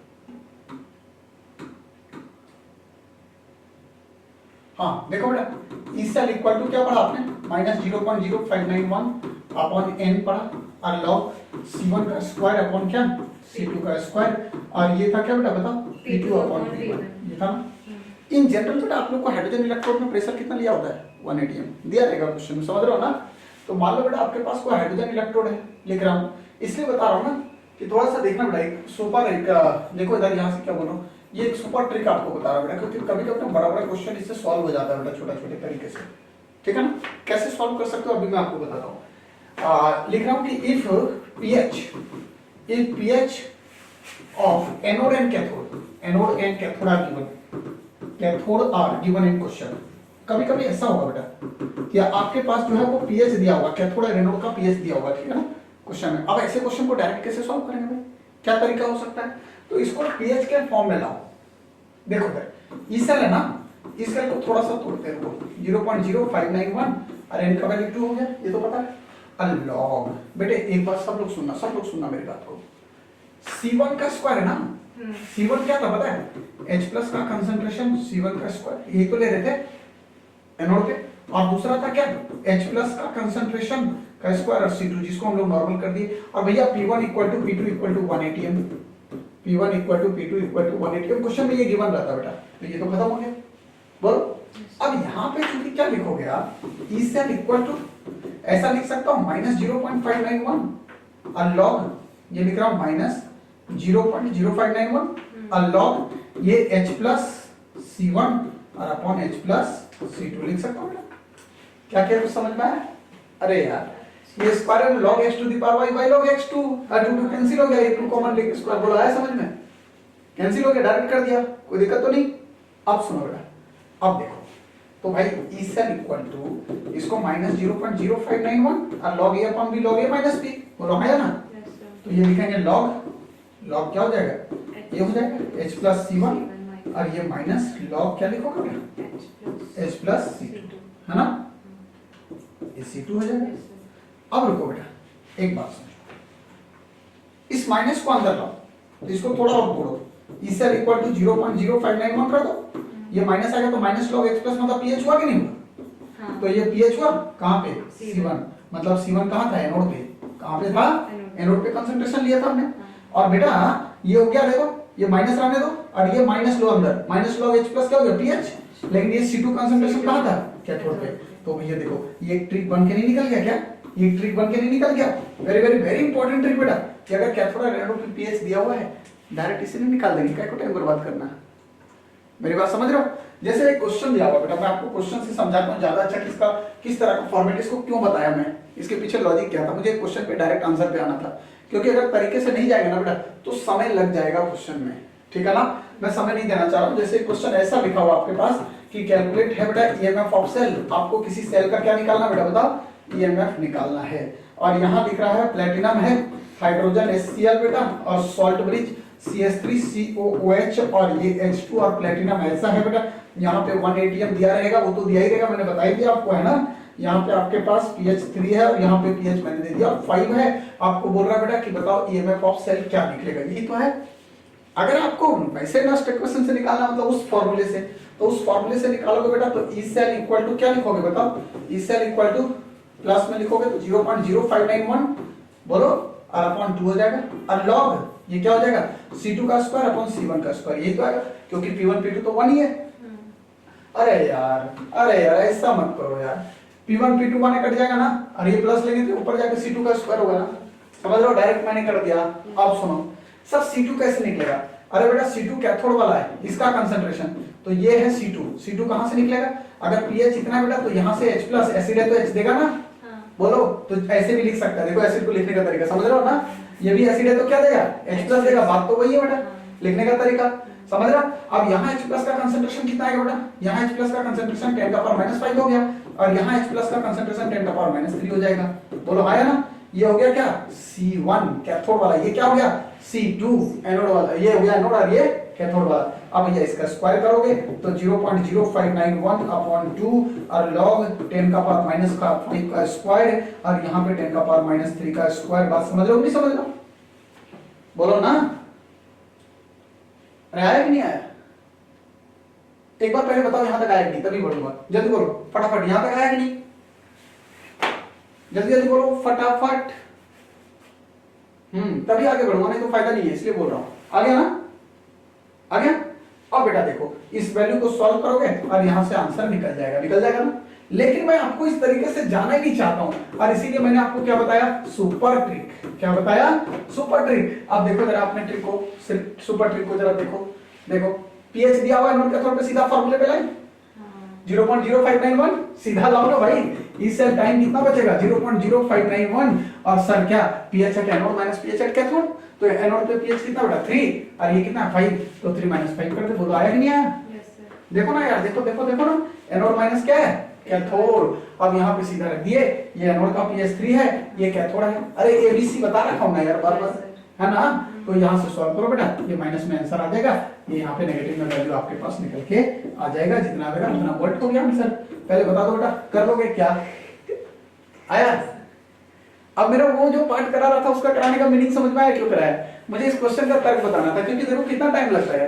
हाँ देखो बेटा ई सेल इक्वल टू क्या पढ़ा आपने, -0.0591 अपॉन n पढ़ा, और log C1 का स्क्वायर अपॉन क्या C2 का स्क्वायर, और ये था क्या बेटा बताओ, P2 अपॉन P1, ये था ना। इन जनरल बेटा आप लोग को हाइड्रोजन इलेक्ट्रोड में प्रेशर कितना लिया होता है, 1 atm दिया रहेगा क्वेश्चन में, समझ रहे हो ना। तो मान लो बेटा आपके पास कोई हाइड्रोजन इलेक्ट्रोड है, लिख रहा हूँ इसलिए बता रहा हूँ ना कि थोड़ा सा देखना बेटा, एक सुपर एक देखो इधर यहाँ से क्या बोल रहा हूँ, ये एक सुपर ट्रिक आपको बता रहा हूँ बेटा, क्योंकि कभी कभी बड़ा बड़ा क्वेश्चन इससे सॉल्व हो जाता है बेटा, छोटा छोटे तरीके से, ठीक है ना। कैसे सॉल्व कर सकते हो अभी मैं आपको बताता हूँ। लिख रहा हूँ कि if pH of anode and cathode are given in question. कभी कभी ऐसा होगा बेटा कि आपके पास जो है वो पीएच दिया होगा, कैथोड और एनोड का पीएच दिया होगा, ठीक है ना क्वेश्चन में। अब ऐसे क्वेश्चन को डायरेक्ट कैसे सॉल्व करेंगे भाई, क्या तरीका हो सकता है, तो इसको पीएच के फॉर्म में लाओ। देखो भाई ई सेल है ना, इस सेल को थोड़ा सा तोड़ते हैं, 0.0591 और n का वैल्यू 2 हो गया, ये तो पता है। लॉग बेटे एक बात सब लोग सुनना मेरी बात को, C1 का स्क्वायर है ना, C1 क्या था पता है, H प्लस का कंसंट्रेशन C1 का स्क्वायर, ये तो ले रहे थे एनोड पे, और दूसरा था क्या H प्लस का कंसंट्रेशन का स्क्वायर और C2 जिसको हम लोग नॉर्मल कर दिए, और भैया P1 equal to P2 equal to 1 atm, P1 equal to P2 equal to 1 atm question में ये गिवन रहता बेटा, तो ये तो खत्म हो गया। बोलो अब यहाँ पे चूंकि क्या लिखोगे आप, ई सेल इक्वल टू ऐसा लिख सकता हूँ -0.591 और लॉग ये लिख रहा हूँ -0.0591 और लॉग ये H प्लस C1 और अपॉन H प्लस C2 लिख सकता हूँ बेटा। क्या क्या कुछ समझ में आया? अरे यार ये स्क्वायर में log x to the power y log x2 और 2 कैंसिल हो गया, ये 2 कॉमन लेके स्क्वायर बोलो आया समझ में, कैंसिल हो गया, डायरेक्ट कर दिया, कोई दिक्कत तो नहीं। अब सुनो बेटा, अब देखो तो भाई ई सेल इक्वल टू इसको -0.0591 और log a upon b log a minus b बोलो है ना, तो ये लिखेंगे log क्या हो जाएगा, ये हो जाएगा h प्लस C1 और ये माइनस log क्या लिखोगे बेटा h प्लस C2 है ना, ये C2 हो जाएगा। अब रुको बेटा एक बात समझो, इस माइनस को अंदर लाओ तो इसको थोड़ा और तोड़ो, ई सेल इक्वल टू 0.0591 कर दो, ये माइनस आएगा तो माइनस log x प्लस मतलब pH हुआ कि नहीं हुआ, हाँ। तो ये pH हुआ कहाँ पे C1 मतलब C1 कहाँ था एनोड पे, कहाँ पे था एनोड पे कंसंट्रेशन लिया था हमने, और बेटा ये हो गया देखो ये माइनस रहने दो और ये माइनस लो अंदर, माइनस log h प्लस क्या हो गया pH, लेकिन ये C2 कंसंट्रेशन कहाँ था कैथोड पे, तो भैया देखो ये एक ट्रिक बन के नहीं निकल गया क्या, ये ट्रिक बन के नहीं निकल गया, very very very important trick बेटा, कि अगर कैथोड और एनोड पे pH दिया हुआ है डायरेक्ट इसे नहीं निकाल देंगे, क्या को टाइम बर्बाद करना, मेरी बात समझ रहे हो। जैसे एक क्वेश्चन दिया हुआ बेटा, मैं आपको क्वेश्चन से समझाता हूँ ज्यादा अच्छा, किस तरह का फॉर्मेट, इसको क्यों बताया मैं, इसके पीछे लॉजिक क्या था, मुझे क्वेश्चन पे डायरेक्ट आंसर पे आना था क्योंकि अगर तरीके से नहीं जाएगा ना बेटा तो समय लग जाएगा क्वेश्चन में, ठीक है ना। मैं समय नहीं देना चाह रहा हूँ। जैसे क्वेश्चन ऐसा लिखा हुआ आपके पास कि कैलकुलेट है बेटा ईएमएफ ऑफ सेल, आपको किसी सेल का क्या निकालना बेटा, बताओ ईएमएफ निकालना है। और यहाँ दिख रहा है प्लेटिनम है, हाइड्रोजन HCl बेटा, और सॉल्ट ब्रिज CH3COOH और ये H2 और प्लेटिनम ऐसा है बेटा। यहाँ पे 1 ATM दिया रहेगा, वो तो दिया ही रहेगा, मैंने बताई दिया आपको, है ना। यहाँ पे आपके पास pH 3 है और यहाँ पे pH मैंने दे दिया 5 है। आपको बोल रहा है बेटा कि बताओ ईएमएफ ऑफ सेल क्या निकलेगा, यही तो है। अगर आपको वैसे नॉस्ट इक्वेशन से निकालना मतलब उस फॉर्मूले से, तो उस फॉर्मूले से निकालोगे बेटा तो ई सेल इक्वल टू क्या लिखोगे बताओ, E cell equal to plus में लिखोगे तो 0.0591 बोलो और अपॉन 2 हो जाएगा, और लॉग ये क्या हो जाएगा C2 का स्क्वायर अपॉन C1 का स्क्वायर, यही तो आएगा क्योंकि P1 P2 तो 1 ही है। अरे यार ऐसा मत करो यार, P1 P2 माने कट जाएगा ना, और ये प्लस लेंगे तो ऊपर जाकर C2 का स्क्वायर होगा ना, समझ लो, डायरेक्ट मैंने कर दिया। अब सुनो सर C2 कैसे निकलेगा, अरे बेटा C2 कैथोड वाला है, इसका कंसंट्रेशन तो ये है C2 कहां से निकलेगा, अगर pH इतना है बेटा तो यहां से H प्लस एसिड है तो H देगा ना, बोलो, तो ऐसे भी लिख सकता है, देखो एसिड को लिखने का तरीका समझ रहे हो ना, ये भी एसिड है तो क्या देगा H प्लस देगा, बात तो वही है बेटा, लिखने का तरीका समझ रहा। अब यहाँ H प्लस का कंसंट्रेशन कितना आएगा बेटा, यहाँ H प्लस का कंसंट्रेशन 10 का पावर -5 हो गया, और यहाँ H प्लस का कंसंट्रेशन 10 का पावर -3 हो जाएगा, बोलो आया ना। ये हो गया क्या C1 कैथोड वाला, ये क्या हो गया C2 एनोड वाला, ये हो गया एनोड और ये कैथोड वाला। अब भैया इसका स्क्वायर करोगे तो 0.0591 अपॉन 2 और log 10 का पावर -5 का स्क्वायर और यहाँ पे 10 का पावर -3 का स्क्वायर, बात समझ रहे हो नहीं समझ रहे हो, बोलो ना। आया कि नहीं आया, एक बार पहले बताओ यहाँ तक आया कि नहीं, तभी बोलूंगा, जल्दी बोलो फटाफट, यहाँ तक आया कि नहीं, जल्दी जल्दी बोलो फटाफट। तभी आगे बढ़ूंगा, नहीं तो फायदा नहीं है, इसलिए बोल रहा हूं। आ गया ना, आ गया। अब बेटा देखो इस वैल्यू को सॉल्व करोगे और यहां से आंसर निकल जाएगा ना। लेकिन मैं आपको इस तरीके से जाना ही नहीं चाहता हूं, और इसीलिए मैंने आपको क्या बताया, सुपर ट्रिक। क्या बताया, सुपर ट्रिक। अब देखो जरा अपने ट्रिक को, सिर्फ सुपर ट्रिक को जरा देखो pH दिया हुआ है नोट कैथोड पे, सीधा फॉर्मूले पे लाइन 0.0591 सीधा लाओ ना भाई, इससे टाइम कितना बचेगा 0.0591, और सर क्या pH at anode minus pH at cathode, तो एनोड पे pH कितना बेटा 3 और ये कितना 5, तो 3 - 5 कर दे, बोलो आया कि नहीं आया। देखो ना यार, देखो ना, एनोड माइनस क्या है कैथोड। अब यहाँ पे सीधा रख दिए, ये एनोड का pH 3 है, ये कैथोड है। अरे ABC बता रखा हूं ना यार बार-बार, है ना। तो यहाँ से सॉल्व करो बेटा, ये माइनस में आंसर आ जाएगा, ये यहाँ पे नेगेटिव में वैल्यू आपके पास निकल के आ जाएगा, जितना आएगा उतना वोल्ट हो गया आंसर। पहले बता दो बेटा, कर लोगे क्या, आया। अब मेरा वो जो पार्ट करा रहा था उसका कराने का मीनिंग समझ में आया क्यों कराया, मुझे इस क्वेश्चन का तर्क बताना था, क्योंकि देखो कितना टाइम लगता है,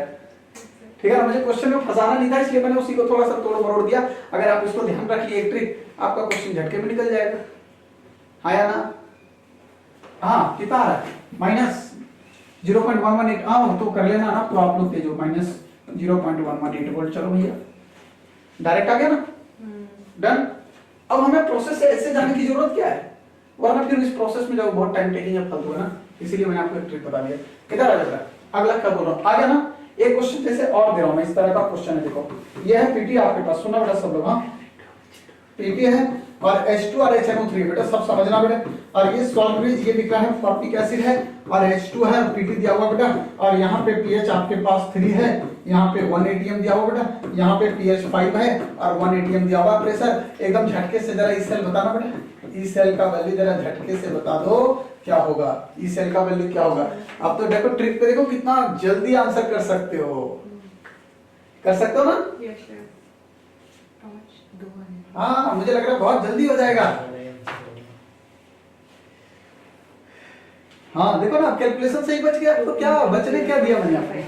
ठीक है ना। मुझे क्वेश्चन में फंसाना नहीं था, इसलिए मैंने उसी को थोड़ा सा तोड़ मरोड़ दिया। अगर आप इसको ध्यान रखिए एक ट्रिक, आपका क्वेश्चन झटके में निकल जाएगा, आया ना। हाँ कितना आ रहा है -0.118, हाँ तो कर लेना ना, तो आप लोग के जो -0.118 वोल्ट, चलो भैया डायरेक्ट आ गया ना, डन। अब हमें प्रोसेस से ऐसे जाने की जरूरत क्या है, वरना फिर इस प्रोसेस में जब बहुत टाइम टेकिंग है फालतू है ना, इसीलिए मैंने आपको एक ट्रिक बता दिया। किधर आ जाता है, अगला क्या बोल रहा हूँ, आ गया ना। एक क्वेश्चन जैसे और दे रहा हूं मैं, इस तरह का क्वेश्चन है, देखो ये है पीटी आपके पास, सुना बेटा सब लोग, हाँ पीटी है और H2 और HNO3 बेटा सब समझना बेटा, और ये सॉल्ट ब्रिज ये लिखा है फॉर्मिक एसिड है, और H2 है, पीटी दिया हुआ बेटा, और यहाँ पे pH आपके पास 3 है, यहाँ पे 1 ATM दिया हुआ बेटा, यहाँ पे pH 5 है और 1 ATM दिया हुआ प्रेशर। एकदम झटके से जरा इस सेल बताना बेटा, इस सेल का वैल्यू जरा झटके से बता दो क्या होगा, इस सेल का वैल्यू क्या होगा। अब तो देखो ट्रिक पे देखो कितना जल्दी आंसर कर सकते हो, कर सकते हो ना। हाँ मुझे लग रहा है बहुत जल्दी हो जाएगा। हाँ देखो ना, कैलकुलेशन सही बच गया, तो क्या बचने क्या दिया मैंने आपको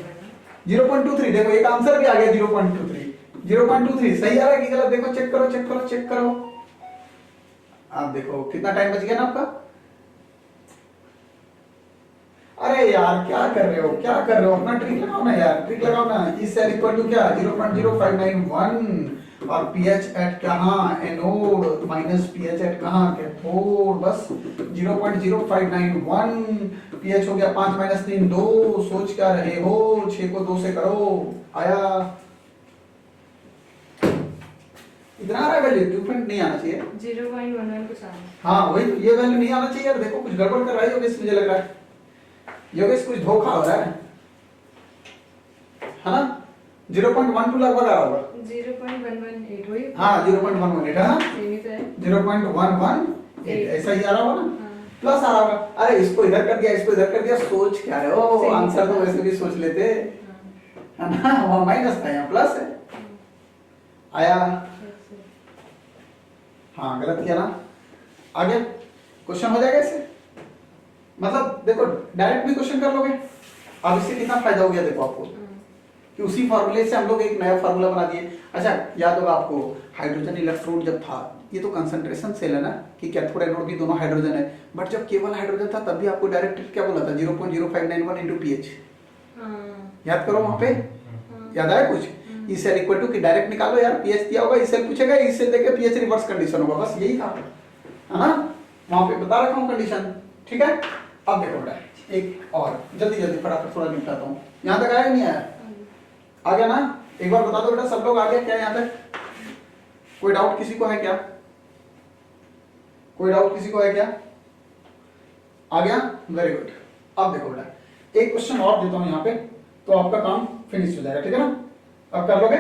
0.23, देखो एक आंसर भी आ गया 0.23 सही आ रहा है कि गलत, देखो चेक करो। आप देखो कितना टाइम बच गया ना आपका। अरे यार क्या कर रहे हो, अपना ट्रिक लगाओ ना यार, ट्रिक लगाओ ना। इस सेल इक्वल टू क्या 0.0591 और pH एट कहाँ एनोड माइनस pH एट कहाँ कैथोड, बस 0.0591 pH हो गया 5 - 3 2, सोच क्या रहे हो, 6 को 2 से करो, आया इतना आ रहा है वैल्यू, डिफरेंट नहीं आना चाहिए 0.11 कुछ आ रहा है। हाँ वही तो, ये वैल्यू नहीं आना चाहिए यार, देखो कुछ गड़बड़ कर रही होगी इसमें, मुझे लग रहा है योगेश कुछ धोखा हो रहा है ना? 0.12 लगभग आ रहा होगा। 0.118 वही। हाँ 0.118 है ना? सेम ही तो है। 0.118 ऐसा ही आ रहा होगा ना? हाँ। प्लस आ रहा होगा। अरे इसको इधर कर दिया, इसको इधर कर दिया, सोच क्या रहे हो? सही आंसर तो है। वैसे भी सोच लेते हाँ। है ना? वहाँ माइनस था, यहाँ प्लस है। आया? हाँ गलत किया ना? आगे क्वेश्चन हो जाएगा इससे? मतलब देखो डायरेक्ट भी क्वेश्चन कर लोगे। अब इससे कितना फायदा हो गया देखो आपको कि उसी फॉर्मूले से हम लोग एक नया फार्मूला बना दिए। अच्छा याद होगा आपको हाइड्रोजन इलेक्ट्रॉन जब था, ये तो कंसंट्रेशन सेल है ना कि कैथोड एनोड भी दोनों हाइड्रोजन है, बट जब केवल हाइड्रोजन था तब भी आपको डायरेक्ट क्या बोला था 0.0591 इनटू पीएच। याद करो वहां पे, याद आया कुछ? ई सेल इक्वल टू कि डायरेक्ट निकालो यार, पीएच दिया होगा, ई सेल पूछेगा, ई सेल देके पीएच रिवर्स कंडीशन होगा, बस यही था, है ना? वहां पे बता रखा हूं कंडीशन, ठीक है? अब देखो बेटा एक और जल्दी जल्दी फटाफट थोड़ा निपटाता हूं। यहां तक आया कि नहीं आया? आ गया ना? एक बार बता दो बेटा सब लोग आ गया क्या यहां तक? कोई डाउट किसी को है क्या? कोई डाउट किसी को है क्या? आ गया? Very good. अब देखो बेटा एक क्वेश्चन और देता हूं यहां पे, तो आपका काम फिनिश हो जाएगा, ठीक है ना? अब कर लोगे?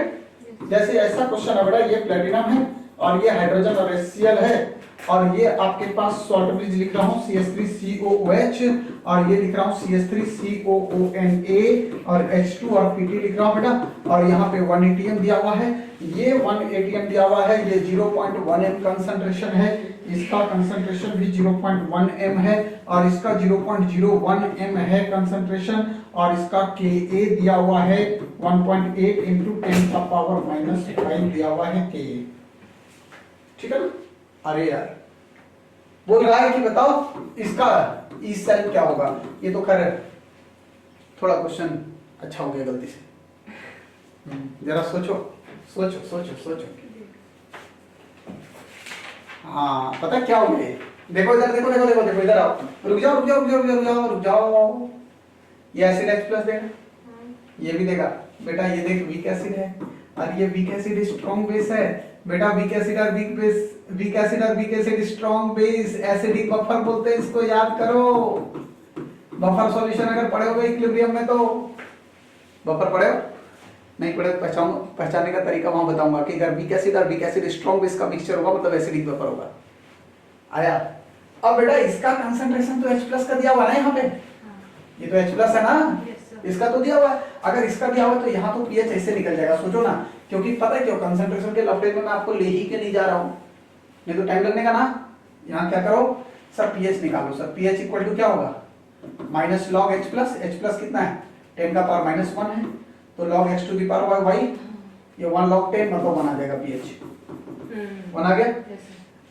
जैसे ऐसा क्वेश्चन है बेटा, ये प्लेटिनम है और ये हाइड्रोजन और HCl है, और ये आपके पास सॉल्ट ब्रिज लिख रहा हूँ CH3COOH, और ये लिख रहा हूँ CH3COONA, और H2 और PT लिख रहा हूँ बेटा, और यहाँ पे 1 ATM दिया हुआ है, ये 1 ATM दिया हुआ है, ये 0.1 m कंसंट्रेशन है, इसका कंसंट्रेशन भी 0.1 m है, और इसका 0.01 m है कंसंट्रेशन, और इसका Ka दिया हुआ है 1.8 into 10 का पावर -5 दिया हुआ है Ka, ठीक है ना? अरे यार बोल रहा है कि बताओ इसका ई सेल क्या होगा? ये तो खैर थोड़ा क्वेश्चन अच्छा हो गया गलती से। जरा सोचो सोचो सोचो सोचो। हाँ पता क्या हो गया? देखो इधर, देखो देखो देखो देखो इधर आओ, रुक जाओ रुक जाओ रुक जाओ रुक जाओ रुक जाओ। ये एसिड H प्लस देगा, ये भी देगा बेटा, ये देख वीक एसिड है, और ये वीक एसिड स्ट्रॉन्ग बेस है बेटा, वीक एसिड और वीक बेस, वीक एसिड और weak acid strong base, acidic buffer बोलते हैं इसको, याद करो। बफर सॉल्यूशन अगर पढ़े हो इक्विलिब्रियम में, तो बफर पढ़े हो? नहीं पढ़े तो पहचानने का तरीका वहां बताऊंगा कि अगर वीक एसिड और वीक एसिड स्ट्रॉन्ग बेस का मिक्सचर होगा मतलब एसिडिक बफर होगा। आया? अब बेटा इसका कंसंट्रेशन तो H+ का दिया हुआ है ना यहाँ पे, ये तो H+ है ना, इसका तो दिया हुआ है। अगर इसका दिया हुआ है तो यहाँ तो pH ऐसे निकल जाएगा, सोचो ना, क्योंकि पता है क्यों? कंसंट्रेशन के लफड़े में मैं आपको ले ही के नहीं जा रहा हूँ, नहीं तो टाइम लगने का ना। यहाँ क्या करो सर, pH निकालो सर, pH इक्वल टू क्या होगा? माइनस लॉग H+ कितना है? 10 का पावर -1 है, तो log H to the power y, ये 1 log 10 मतलब 1 आ जाएगा pH, 1 आ गया।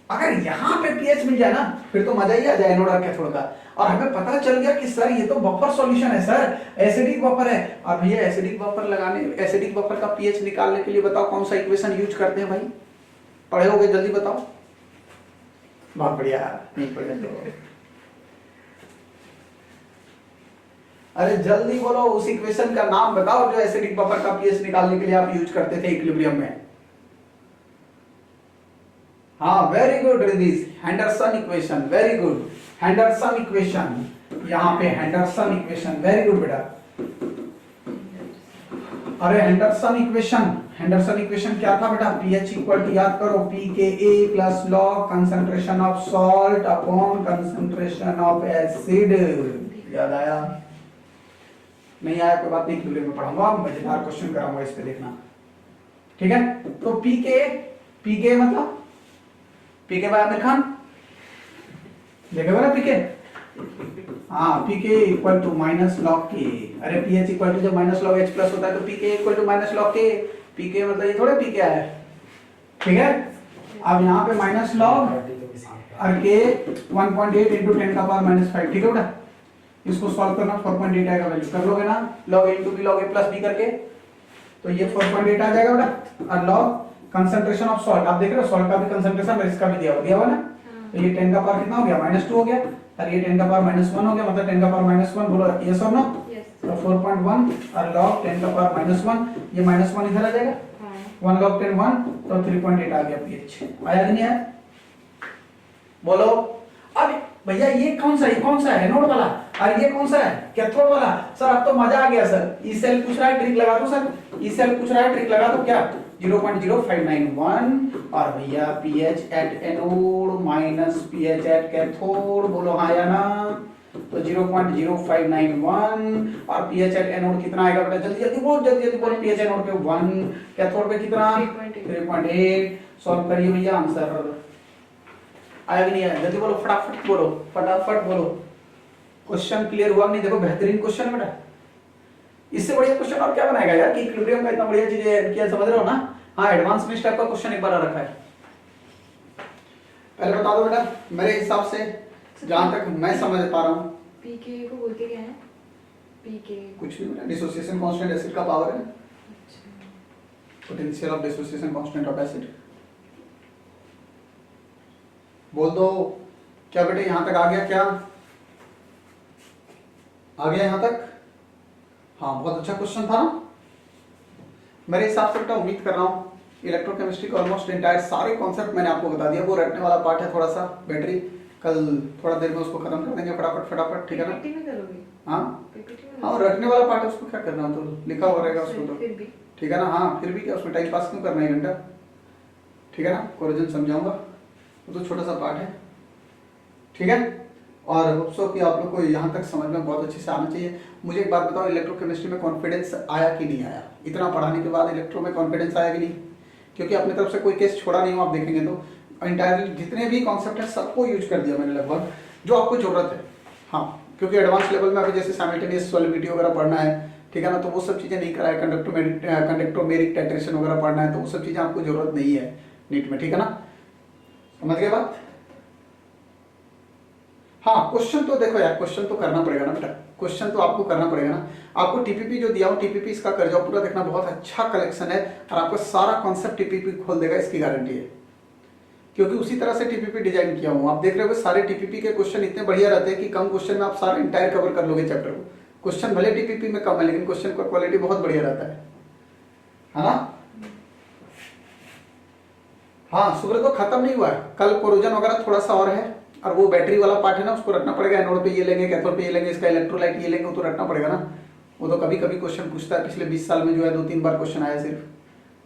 अगर यहाँ पे pH मिल जाए ना फिर तो मजा ही आ जाए एनोड और कैथोड का, और हमें पता चल गया कि सर ये तो बफर सॉल्यूशन है सर, एसिडिक बफर है। और भैया एसिडिक बफर लगाने, एसिडिक बफर का pH निकालने के लिए बताओ कौन सा इक्वेशन यूज करते हैं भाई? पढ़े होगे, जल्दी बताओ। बहुत बढ़िया, नहीं पढ़े तो अरे जल्दी बोलो, उस इक्वेशन का नाम बताओ जो एसिडिक बफर का pH निकालने के लिए आप यूज करते थे इक्विलिब्रियम में। हाँ very good Ridish, Henderson equation, very good, Henderson equation, यहाँ पे हेंडरसन इक्वेशन, वेरी गुड बेटा। अरे हेंडरसन इक्वेशन क्या था बेटा? pH इक्वल टू, याद करो, pKa plus log concentration of salt upon concentration of acid. याद आया? नहीं आया कोई बात नहीं, क्लियर में पढ़ाऊंगा, मजेदार क्वेश्चन कराऊंगा, इस पे देखना, ठीक है? तो pK मतलब पीके बाय आमिर खान, देखेगा ना पीके? हाँ पीके इक्वल टू माइनस लॉग के। अरे pH इक्वल टू जब माइनस लॉग H+ होता है तो पीके इक्वल टू माइनस लॉग के। पीके मतलब ये थोड़े पीके आया है, ठीक है? अब यहाँ पे माइनस लॉग और के 1.8 इंटू 10 का पावर -5, ठीक है बेटा? इसको सॉल्व करना, 4.8 आएगा वैल्यू, कर लोगे ना? Log A into B log A+B करके, तो ये 4.8 आ जाएगा बेटा। और लॉग कंसंट्रेशन ऑफ सॉल्ट, आप देख रहे हो सॉल्ट का भी कंसंट्रेशन और इसका भी दिया हुआ ना, तो ये 10 का पावर कितना हो गया? -2 हो गया, और ये 10 का पावर -1 हो गया, मतलब 10 का पावर -1, बोलो यस और नो? तो 4.1 और log 10 का पावर -1, ये -1 इधर आ जाएगा, 1 log 10 1, तो 3.8 आ गया pH। आया कि नहीं आया? बोलो। अब भैया ये कौन सा है एनोड वाला, और ये कौन सा है कैथोड वाला। सर अब तो मजा आ गया सर, ई सेल पूछ रहा है ट्रिक लगा दो सर, ई सेल पूछ रहा है ट्रिक लगा दो क्या 0.0591 और भैया pH at anode minus pH at cathode, बोलो हाँ या ना। तो 0.0591 और पीएच एट एनोड कितना आएगा बेटा, जल्दी जल्दी बोल पीएच एनोड पे 1, कैथोड पे कितना 3.8। सॉल्व करिए भैया, आंसर आया कि नहीं आया, जल्दी बोलो, फटाफट बोलो। क्वेश्चन क्लियर हुआ नहीं, देखो बेहतरीन क्वेश्चन बेटा, इससे बढ़िया क्वेश्चन और क्या बनाएगा यार, कि इक्विलिब्रियम का इतना बढ़िया चीज किया, समझ रहे हो ना। हाँ एडवांस में इस टाइप का क्वेश्चन एक बार आ रखा है। पहले बता दो बेटा, मेरे हिसाब से जहां तक मैं समझ पा रहा हूँ, पीके को बोलते क्या है, पीके कुछ नहीं बेटा, डिसोसिएशन कांस्टेंट एसिड का पावर है, अच्छा potential of dissociation constant of acid. बोल दो क्या बेटे, यहां तक आ गया क्या, आ गया यहां तक। हाँ बहुत अच्छा क्वेश्चन था ना मेरे हिसाब से बेटा, उम्मीद कर रहा हूँ इलेक्ट्रोकेमिस्ट्री का ऑलमोस्ट एंटायर सारे कॉन्सेप्ट मैंने आपको बता दिया। वो रटने वाला पार्ट है थोड़ा सा, बैटरी कल थोड़ा देर में उसको खत्म कर देंगे फटाफट, ठीक है ना। पीपीटी में करोगे, हाँ पीपीटी में हाँ, रटने वाला पार्ट है, उसको क्या करना, तो लिखा हुआ रहेगा उसको, तो फिर भी ठीक है ना। हाँ फिर भी क्या, उसमें टाइम पास क्यों करना है घंटा, ठीक है ना। कोरिजन समझाऊंगा, वो तो छोटा सा पार्ट है, ठीक है। और होप्सो कि आप लोग को यहाँ तक समझ में बहुत अच्छे से आना चाहिए। मुझे एक बात बताओ, इलेक्ट्रोकेमिस्ट्री में कॉन्फिडेंस आया कि नहीं आया, इतना पढ़ाने के बाद इलेक्ट्रो में कॉन्फिडेंस आया कि नहीं, क्योंकि अपनी तरफ से कोई केस छोड़ा नहीं हो, आप देखेंगे तो इंटायरली जितने भी कॉन्सेप्ट है सबको यूज कर दिया मैंने लगभग, जो आपको जरूरत है। हाँ क्योंकि एडवांस लेवल में अभी जैसे साइमल्टेनियस सॉलिबिलिटी वगैरह पढ़ना है, ठीक है ना, तो वो सब चीज़ें नहीं कराए, कंडक्टोमेरिक टाइट्रेशन वगैरह पढ़ना है, तो वो सब चीज़ें आपको जरूरत नहीं है नीट में, ठीक है ना। समझ गए बात। हाँ क्वेश्चन तो देखो यार, क्वेश्चन तो करना पड़ेगा ना बेटा, क्वेश्चन तो आपको करना पड़ेगा ना। आपको टीपीपी जो दिया हो, टीपीपी इसका कर जाओ पूरा, देखना बहुत अच्छा कलेक्शन है और आपको सारा कॉन्सेप्ट टीपीपी खोल देगा, इसकी गारंटी है, क्योंकि उसी तरह से टीपीपी डिजाइन किया हूँ। आप देख रहे हो सारे टीपीपी के क्वेश्चन इतने बढ़िया रहते हैं कि कम क्वेश्चन में आप सारा इंटायर कवर कर लोगे चैप्टर को। क्वेश्चन भले टीपीपी में कम है, लेकिन क्वेश्चन का क्वालिटी बहुत बढ़िया रहता है ना। हाँ सुब्रत तो खत्म नहीं हुआ है, कल कोरोजन वगैरह थोड़ा सा और है, और वो बैटरी वाला पार्ट है ना, उसको रखना पड़ेगा। एनोड पे ये लेंगे, कैथोड पे ये लेंगे, इसका इलेक्ट्रोलाइट ये लेंगे, वो तो रखना पड़ेगा ना। वो तो कभी कभी क्वेश्चन पूछता है, पिछले 20 साल में जो है 2-3 बार क्वेश्चन आया सिर्फ,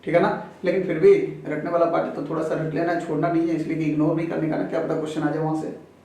ठीक है ना। लेकिन फिर भी रखने वाला पार्ट है तो थोड़ा सा रख लेना है, छोड़ना नहीं है, इसलिए कि इग्नोर नहीं करने का ना, क्या पता क्वेश्चन आ जाए वहां से।